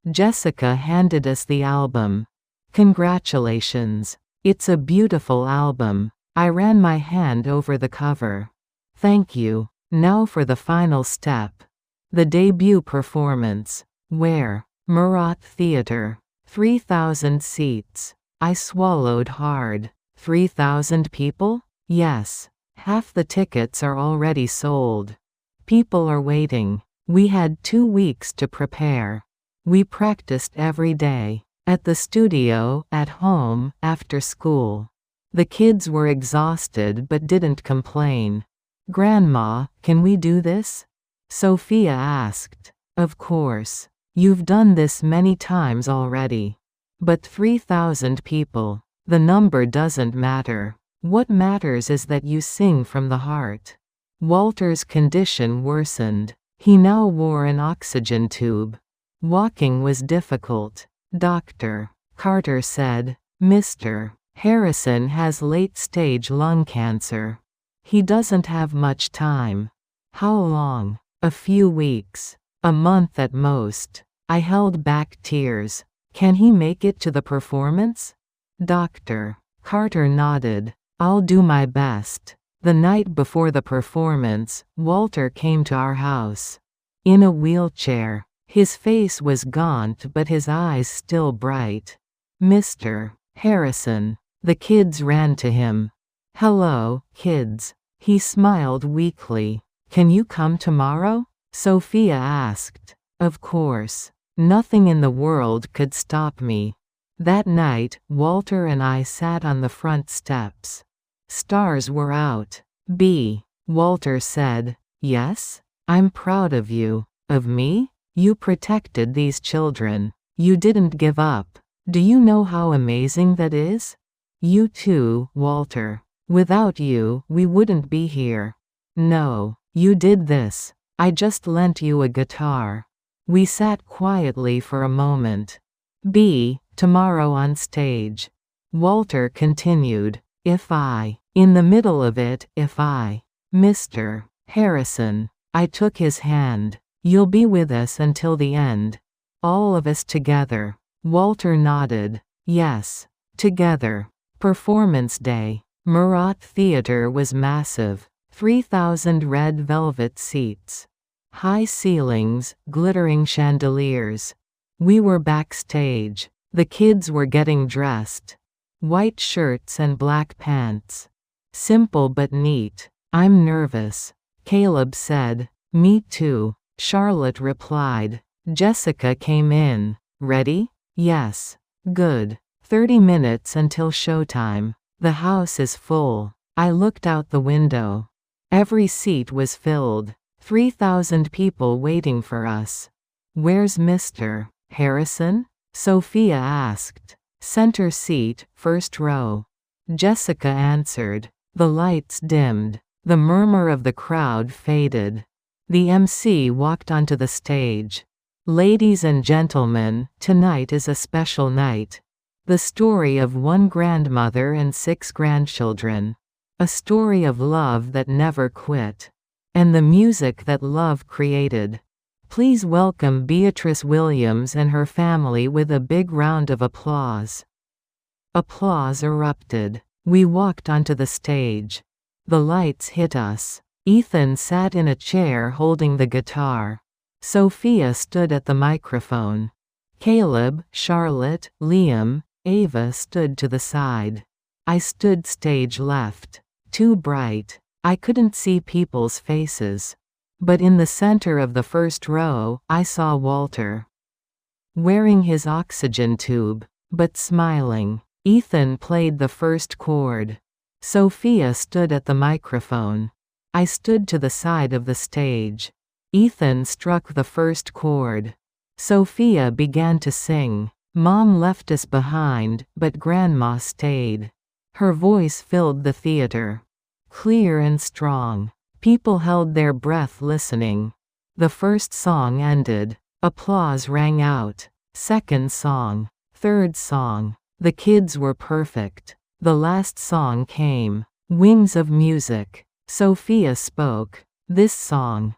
Jessica handed us the album. Congratulations. It's a beautiful album. I ran my hand over the cover. Thank you. Now for the final step. The debut performance. Where? Murat Theater. 3,000 seats. I swallowed hard. 3,000 people? Yes. Half the tickets are already sold. People are waiting. We had 2 weeks to prepare. We practiced every day. At the studio, at home, after school. The kids were exhausted but didn't complain. Grandma, can we do this? Sophia asked. Of course. You've done this many times already. But 3,000 people. The number doesn't matter. What matters is that you sing from the heart. Walter's condition worsened. He now wore an oxygen tube. Walking was difficult. Dr. Carter said, Mr. Harrison has late-stage lung cancer. He doesn't have much time. How long? A few weeks. A month at most. I held back tears. Can he make it to the performance? Dr. Carter nodded. I'll do my best. The night before the performance, Walter came to our house. In a wheelchair. His face was gaunt but his eyes still bright. Mr. Harrison. The kids ran to him. Hello, kids. He smiled weakly. Can you come tomorrow? Sophia asked. Of course. Nothing in the world could stop me. That night, Walter and I sat on the front steps. Stars were out. B. Walter said. Yes? I'm proud of you. Of me? You protected these children. You didn't give up. Do you know how amazing that is? You too, Walter. Without you, we wouldn't be here. No, you did this. I just lent you a guitar. We sat quietly for a moment. Tomorrow on stage. Walter continued. In the middle of it, Mr. Harrison. I took his hand. You'll be with us until the end. All of us together. Walter nodded. Yes. Together. Performance day. Murat Theater was massive. 3,000 red velvet seats. High ceilings, glittering chandeliers. We were backstage. The kids were getting dressed. White shirts and black pants. Simple but neat. I'm nervous. Caleb said. Me too. Charlotte replied. Jessica came in. Ready? Yes. Good. 30 minutes until showtime. The house is full. I looked out the window. Every seat was filled. 3,000 people waiting for us. Where's Mr. Harrison? Sophia asked. Center seat, first row. Jessica answered. The lights dimmed. The murmur of the crowd faded. The MC walked onto the stage. Ladies and gentlemen, tonight is a special night. The story of one grandmother and 6 grandchildren. A story of love that never quit. And the music that love created. Please welcome Beatrice Williams and her family with a big round of applause. Applause erupted. We walked onto the stage. The lights hit us. Ethan sat in a chair holding the guitar. Sophia stood at the microphone. Caleb, Charlotte, Liam, Ava stood to the side. I stood stage left. Too bright. I couldn't see people's faces. But in the center of the first row, I saw Walter. Wearing his oxygen tube, but smiling. Ethan played the first chord. Sophia stood at the microphone. I stood to the side of the stage. Ethan struck the first chord. Sophia began to sing. Mom left us behind, but Grandma stayed. Her voice filled the theater. Clear and strong. People held their breath listening. The first song ended. Applause rang out. Second song. Third song. The kids were perfect. The last song came. Wings of Music. Sophia spoke. This song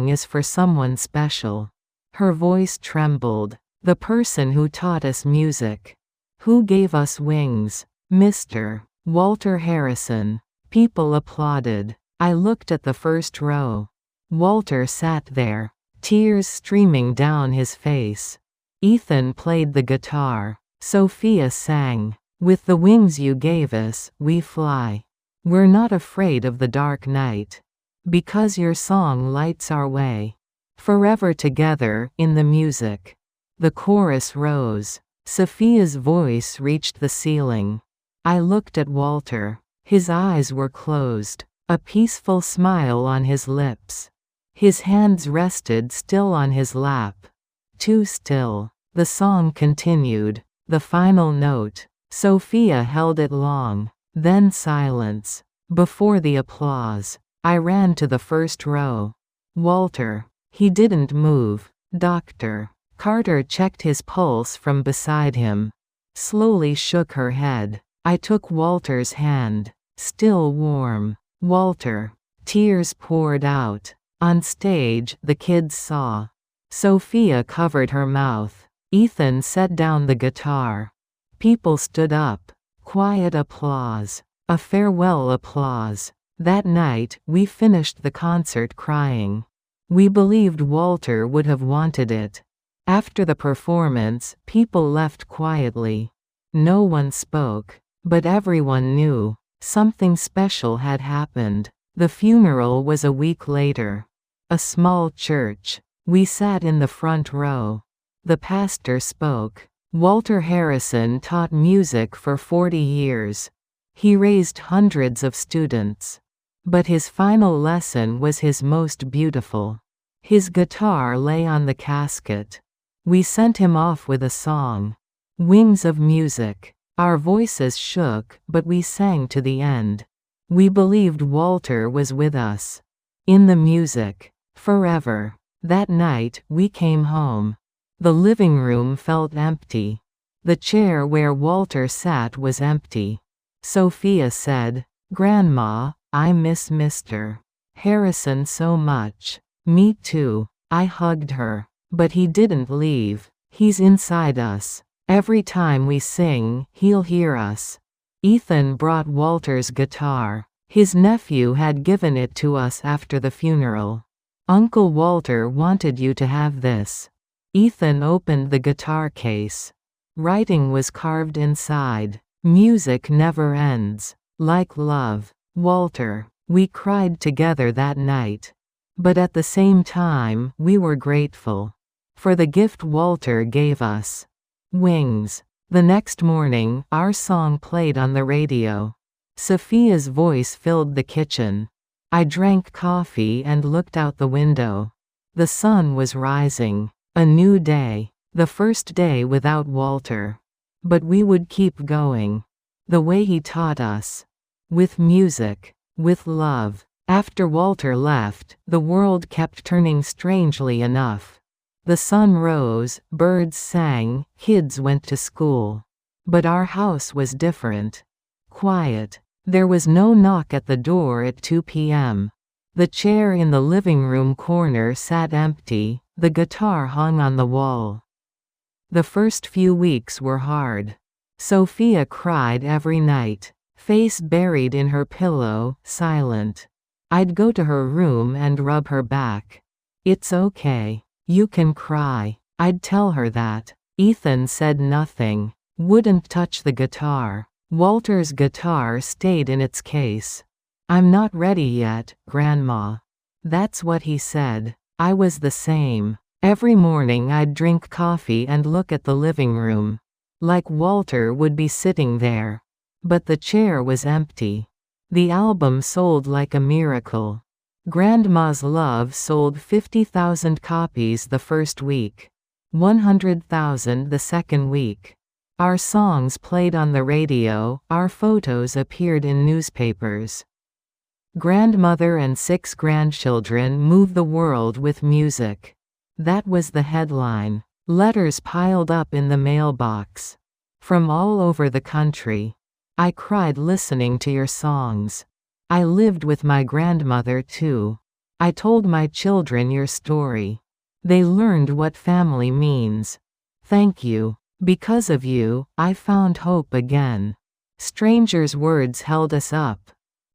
is for someone special. Her voice trembled. The person who taught us music. Who gave us wings. Mr. Walter Harrison. People applauded. I looked at the first row. Walter sat there. Tears streaming down his face. Ethan played the guitar. Sophia sang. With the wings you gave us, we fly. We're not afraid of the dark night. Because your song lights our way. Forever together, in the music. The chorus rose. Sophia's voice reached the ceiling. I looked at Walter. His eyes were closed. A peaceful smile on his lips. His hands rested still on his lap. Too still. The song continued. The final note. Sophia held it long. Then silence. Before the applause. I ran to the first row. Walter. He didn't move. Dr. Carter checked his pulse from beside him. Slowly shook her head. I took Walter's hand. Still warm. Walter. Tears poured out. On stage, the kids saw. Sophia covered her mouth. Ethan set down the guitar. People stood up. Quiet applause. A farewell applause. That night, we finished the concert crying. We believed Walter would have wanted it. After the performance, people left quietly. No one spoke. But everyone knew. Something special had happened. The funeral was a week later. A small church. We sat in the front row. The pastor spoke. Walter Harrison taught music for 40 years. He raised hundreds of students. But his final lesson was his most beautiful. His guitar lay on the casket. We sent him off with a song. Wings of music. Our voices shook, but we sang to the end. We believed Walter was with us. In the music. Forever. That night, we came home. The living room felt empty. The chair where Walter sat was empty. Sophia said, "Grandma, I miss Mr. Harrison so much." "Me too." I hugged her. "But he didn't leave. He's inside us. Every time we sing, he'll hear us." Ethan brought Walter's guitar. His nephew had given it to us after the funeral. "Uncle Walter wanted you to have this." Ethan opened the guitar case. Writing was carved inside. "Music never ends. Like love. Walter." We cried together that night. But at the same time, we were grateful for the gift Walter gave us. Wings. The next morning, our song played on the radio. Sophia's voice filled the kitchen. I drank coffee and looked out the window. The sun was rising. A new day. The first day without Walter. But we would keep going. The way he taught us. With music. With love. After Walter left, the world kept turning strangely enough. The sun rose, birds sang, kids went to school. But our house was different. Quiet. There was no knock at the door at 2 p.m. The chair in the living room corner sat empty, the guitar hung on the wall. The first few weeks were hard. Sophia cried every night, face buried in her pillow, silent. I'd go to her room and rub her back. "It's okay. You can cry." I'd tell her that. Ethan said nothing. Wouldn't touch the guitar. Walter's guitar stayed in its case. "I'm not ready yet, Grandma." That's what he said. I was the same. Every morning I'd drink coffee and look at the living room. Like Walter would be sitting there. But the chair was empty. The album sold like a miracle. Grandma's Love sold 50,000 copies the first week. 100,000 the second week. Our songs played on the radio, our photos appeared in newspapers. Grandmother and 6 grandchildren move the world with music. That was the headline. Letters piled up in the mailbox. From all over the country. I cried listening to your songs. I lived with my grandmother too. I told my children your story. They learned what family means. Thank you. Because of you, I found hope again. Strangers' words held us up.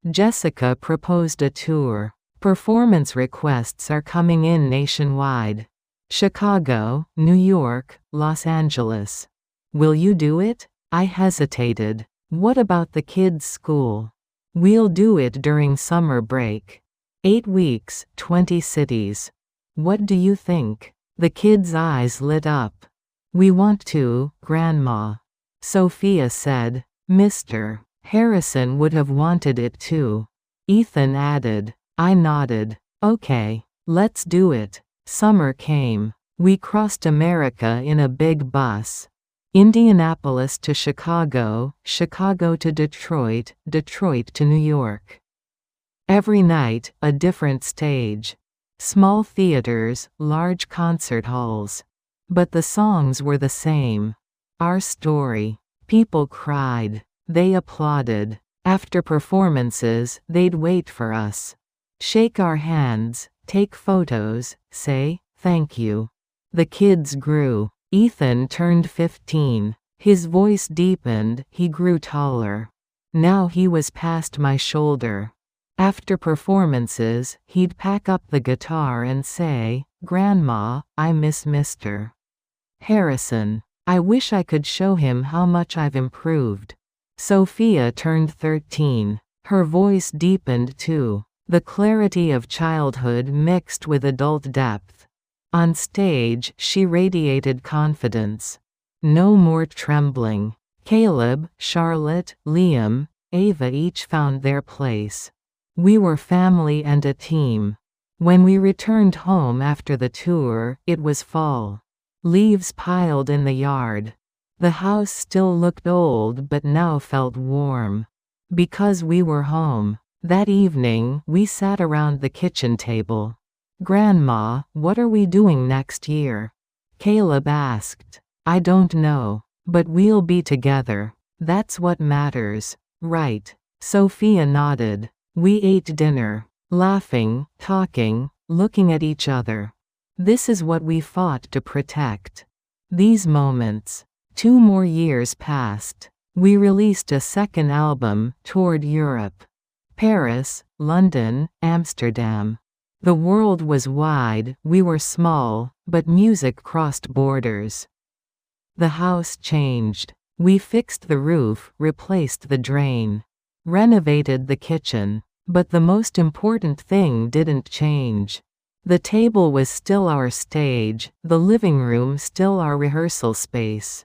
Jessica proposed a tour. Performance requests are coming in nationwide. Chicago, New York, Los Angeles. Will you do it? I hesitated. What about the kids' school? We'll do it during summer break. 8 weeks, 20 cities. What do you think? The kids' eyes lit up. We want to, Grandma. Sophia said. Mr. Harrison would have wanted it too. Ethan added. I nodded. Okay, let's do it. Summer came. We crossed America in a big bus. Indianapolis to Chicago, Chicago to Detroit, Detroit to New York. Every night, a different stage. Small theaters, large concert halls. But the songs were the same. Our story. People cried. They applauded. After performances, they'd wait for us. Shake our hands, take photos, say, thank you. The kids grew. Ethan turned 15. His voice deepened, he grew taller. Now he was past my shoulder. After performances, he'd pack up the guitar and say, Grandma, I miss Mr. Harrison. I wish I could show him how much I've improved. Sophia turned 13. Her voice deepened too. The clarity of childhood mixed with adult depth. On stage, she radiated confidence. No more trembling. Caleb, Charlotte, Liam, Ava each found their place. We were family and a team. When we returned home after the tour, it was fall. Leaves piled in the yard. The house still looked old but now felt warm. Because we were home. That evening, we sat around the kitchen table. "Grandma, what are we doing next year?" Caleb asked. "I don't know. But we'll be together. That's what matters, right?" Sophia nodded. We ate dinner, laughing, talking, looking at each other. This is what we fought to protect. These moments. 2 more years passed. We released a second album, toured Europe. Paris, London, Amsterdam. The world was wide, we were small, but music crossed borders. The house changed. We fixed the roof, replaced the drain. Renovated the kitchen. But the most important thing didn't change. The table was still our stage, the living room still our rehearsal space.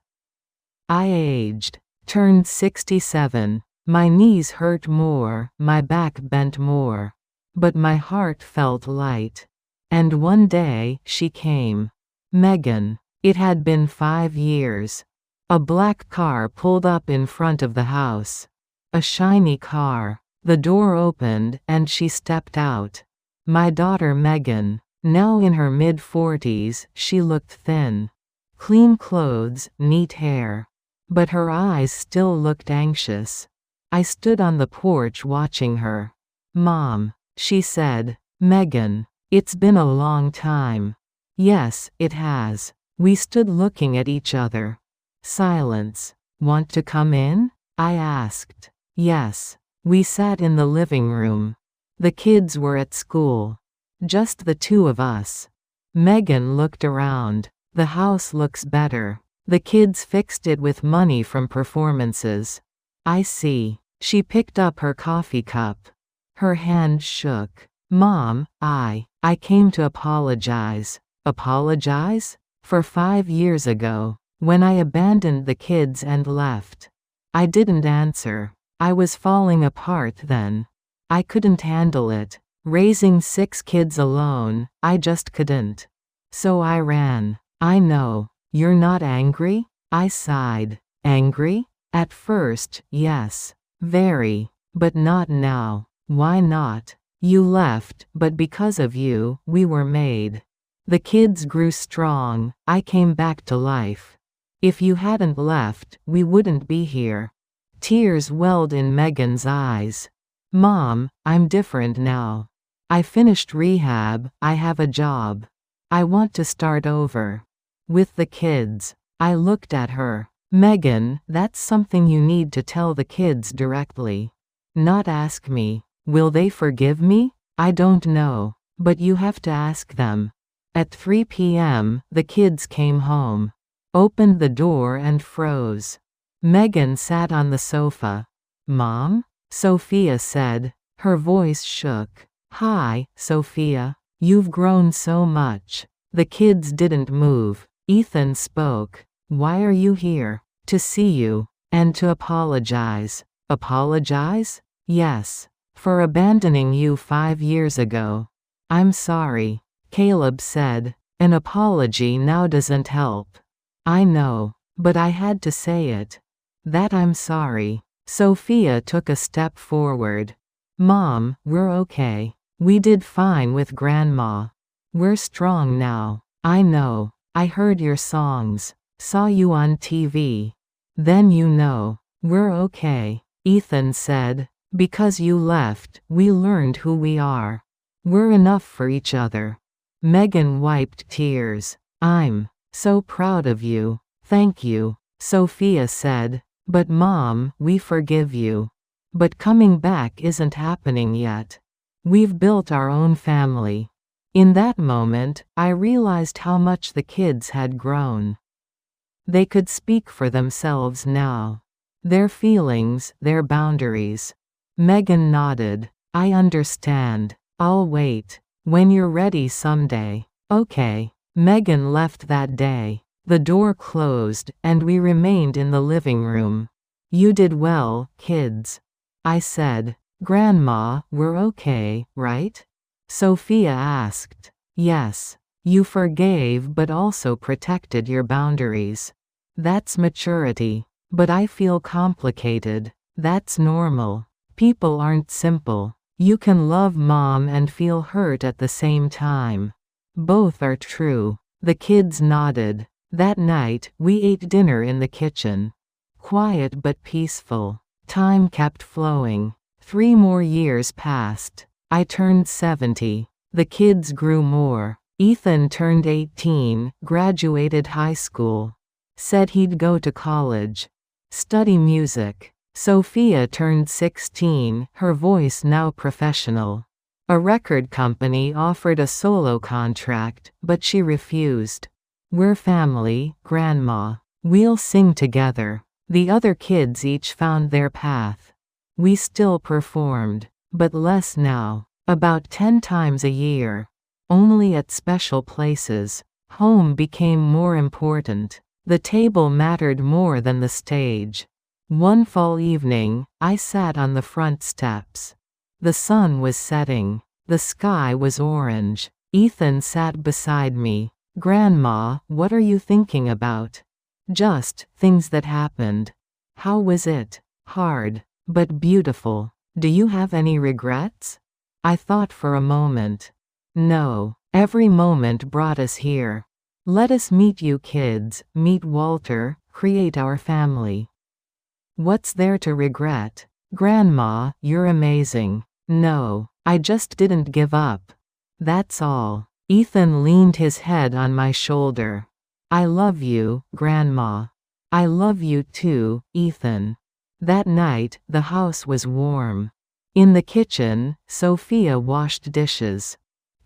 I aged. Turned 67. My knees hurt more, my back bent more. But my heart felt light. And one day, she came. Megan. It had been 5 years. A black car pulled up in front of the house. A shiny car. The door opened, and she stepped out. My daughter Megan. Now in her mid-40s, she looked thin. Clean clothes, neat hair. But her eyes still looked anxious. I stood on the porch watching her. "Mom," she said. "Megan, it's been a long time." Yes, it has. We stood looking at each other. Silence. "Want to come in?" I asked. Yes. We sat in the living room. The kids were at school. Just the 2 of us. Megan looked around. "The house looks better. The kids fixed it with money from performances." "I see." She picked up her coffee cup. Her hand shook. "Mom, I came to apologize." "Apologize?" "For 5 years ago, when I abandoned the kids and left." I didn't answer. I was falling apart then. I couldn't handle it. Raising 6 kids alone, I just couldn't. So I ran. "I know. You're not angry?" I sighed. "Angry? At first, yes. Very. But not now." "Why not?" "You left, but because of you, we were made. The kids grew strong, I came back to life. If you hadn't left, we wouldn't be here." Tears welled in Megan's eyes. "Mom, I'm different now. I finished rehab, I have a job. I want to start over. With the kids." I looked at her. "Megan, that's something you need to tell the kids directly. Not ask me. Will they forgive me? I don't know. But you have to ask them." At 3 p.m., the kids came home. Opened the door and froze. Megan sat on the sofa. "Mom?" Sophia said. Her voice shook. "Hi, Sophia. You've grown so much." The kids didn't move. Ethan spoke. "Why are you here?" "To see you. And to apologize." "Apologize?" "Yes. For abandoning you 5 years ago." "I'm sorry," Caleb said. "An apology now doesn't help." "I know. But I had to say it. That I'm sorry." Sophia took a step forward. "Mom, we're okay. We did fine with Grandma. We're strong now." "I know. I heard your songs. Saw you on TV. Then you know. We're okay," Ethan said. "Because you left, we learned who we are. We're enough for each other." Megan wiped tears. "I'm so proud of you." "Thank you," Sophia said. "But Mom, we forgive you. But coming back isn't happening yet. We've built our own family." In that moment, I realized how much the kids had grown. They could speak for themselves now. Their feelings, their boundaries. Megan nodded. "I understand. I'll wait. When you're ready someday." "Okay." Megan left that day. The door closed, and we remained in the living room. "You did well, kids," I said. Grandma, we're okay, right? Sophia asked. Yes. You forgave but also protected your boundaries. That's maturity. But I feel complicated. That's normal. People aren't simple. You can love mom and feel hurt at the same time. Both are true. The kids nodded. That night, we ate dinner in the kitchen. Quiet but peaceful. Time kept flowing. 3 more years passed. I turned 70. The kids grew more. Ethan turned 18, graduated high school. Said he'd go to college. Study music. Sophia turned 16, her voice now professional. A record company offered a solo contract, but she refused. We're family, Grandma. We'll sing together. The other kids each found their path. We still performed, but less now. About 10 times a year. Only at special places. Home became more important. The table mattered more than the stage. One fall evening, I sat on the front steps. The sun was setting. The sky was orange. Ethan sat beside me. Grandma, what are you thinking about? Just things that happened. How was it? Hard, but beautiful. Do you have any regrets? I thought for a moment. No, every moment brought us here. Let us meet you kids, meet Walter, create our family. What's there to regret? Grandma, you're amazing. No, I just didn't give up. That's all. Ethan leaned his head on my shoulder. I love you, Grandma. I love you too, Ethan. That night, the house was warm. In the kitchen, Sophia washed dishes.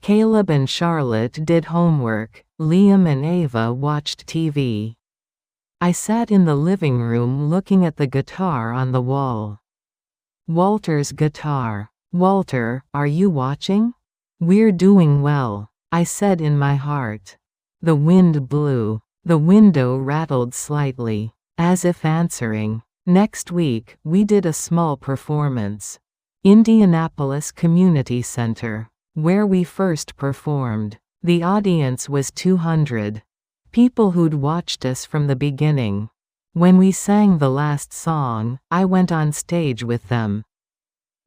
Caleb and Charlotte did homework. Liam and Ava watched TV. I sat in the living room looking at the guitar on the wall. Walter's guitar. Walter, are you watching? We're doing well, I said in my heart. The wind blew. The window rattled slightly, as if answering. Next week, we did a small performance. Indianapolis Community Center, where we first performed. The audience was 200. People who'd watched us from the beginning. When we sang the last song, I went on stage with them.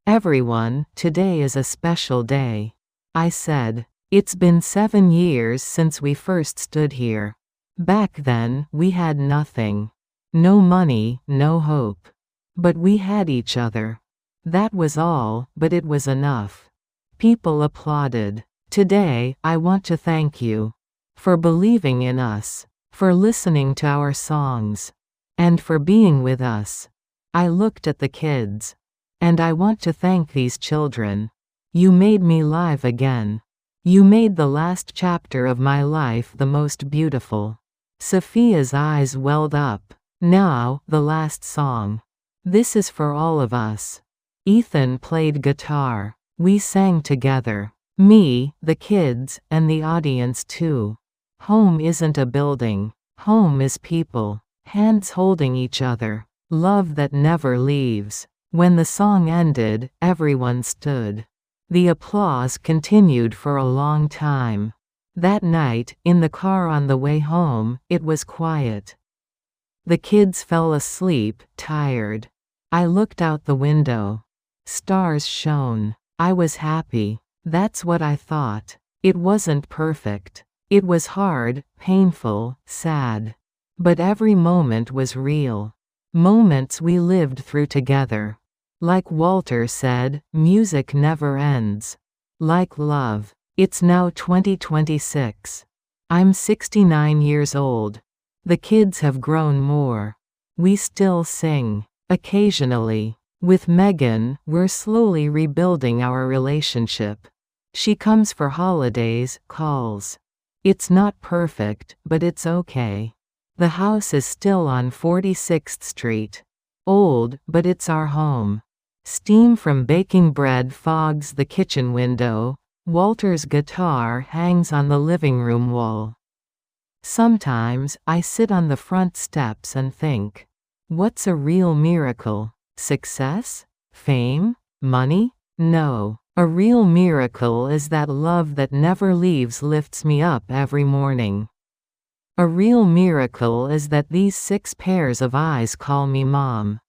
Everyone, today is a special day. I said. It's been 7 years since we first stood here. Back then, we had nothing. No money, no hope. But we had each other. That was all, but it was enough. People applauded. Today, I want to thank you. For believing in us. For listening to our songs. And for being with us. I looked at the kids. And I want to thank these children. You made me live again. You made the last chapter of my life the most beautiful. Sophia's eyes welled up. Now, the last song. This is for all of us. Ethan played guitar. We sang together. Me, the kids, and the audience too. Home isn't a building. Home is people. Hands holding each other. Love that never leaves. When the song ended, everyone stood. The applause continued for a long time. That night, in the car on the way home, it was quiet. The kids fell asleep, tired. I looked out the window. Stars shone. I was happy. That's what I thought. It wasn't perfect. It was hard, painful, sad. But every moment was real. Moments we lived through together. Like Walter said, music never ends. Like love. It's now 2026. I'm 69 years old. The kids have grown more. We still sing. Occasionally. With Megan, we're slowly rebuilding our relationship. She comes for holidays, calls. It's not perfect, but it's okay. The house is still on 46th Street. Old, but it's our home. Steam from baking bread fogs the kitchen window. Walter's guitar hangs on the living room wall. Sometimes, I sit on the front steps and think, what's a real miracle? Success? Fame? Money? No. A real miracle is that love that never leaves lifts me up every morning. A real miracle is that these 6 pairs of eyes call me mom.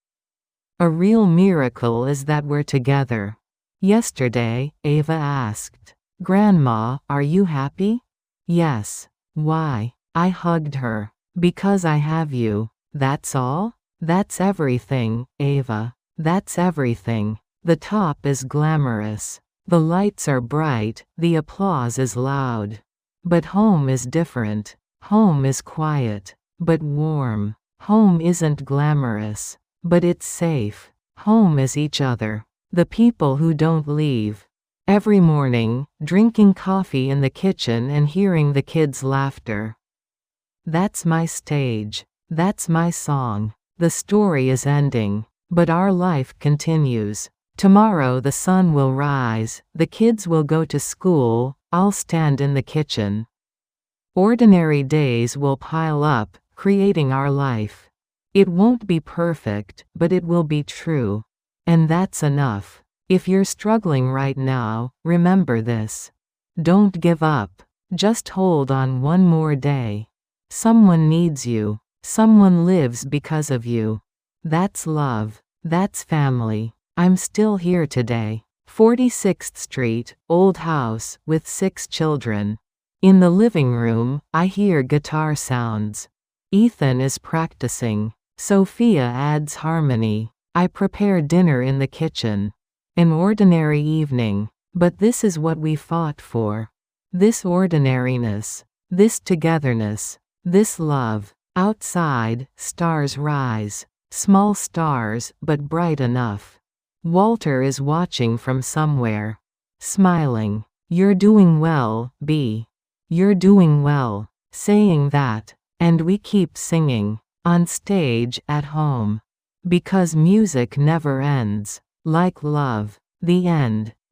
A real miracle is that we're together. Yesterday, Ava asked, "Grandma, are you happy?" "Yes." "Why?" I hugged her. "Because I have you." "That's all?" "That's everything, Ava. That's everything." The top is glamorous. The lights are bright, the applause is loud. But home is different. Home is quiet, but warm. Home isn't glamorous, but it's safe. Home is each other. The people who don't leave. Every morning, drinking coffee in the kitchen and hearing the kids' laughter. That's my stage. That's my song. The story is ending, but our life continues. Tomorrow the sun will rise, the kids will go to school, I'll stand in the kitchen. Ordinary days will pile up, creating our life. It won't be perfect, but it will be true. And that's enough. If you're struggling right now, remember this. Don't give up. Just hold on one more day. Someone needs you. Someone lives because of you. That's love. That's family. I'm still here today. 46th Street, old house, with 6 children. In the living room, I hear guitar sounds. Ethan is practicing. Sophia adds harmony. I prepare dinner in the kitchen. An ordinary evening. But this is what we fought for. This ordinariness. This togetherness. This love. Outside, stars rise. Small stars, but bright enough. Walter is watching from somewhere. Smiling. You're doing well, B. You're doing well. Saying that. And we keep singing. On stage, at home. Because music never ends. Like love. The end.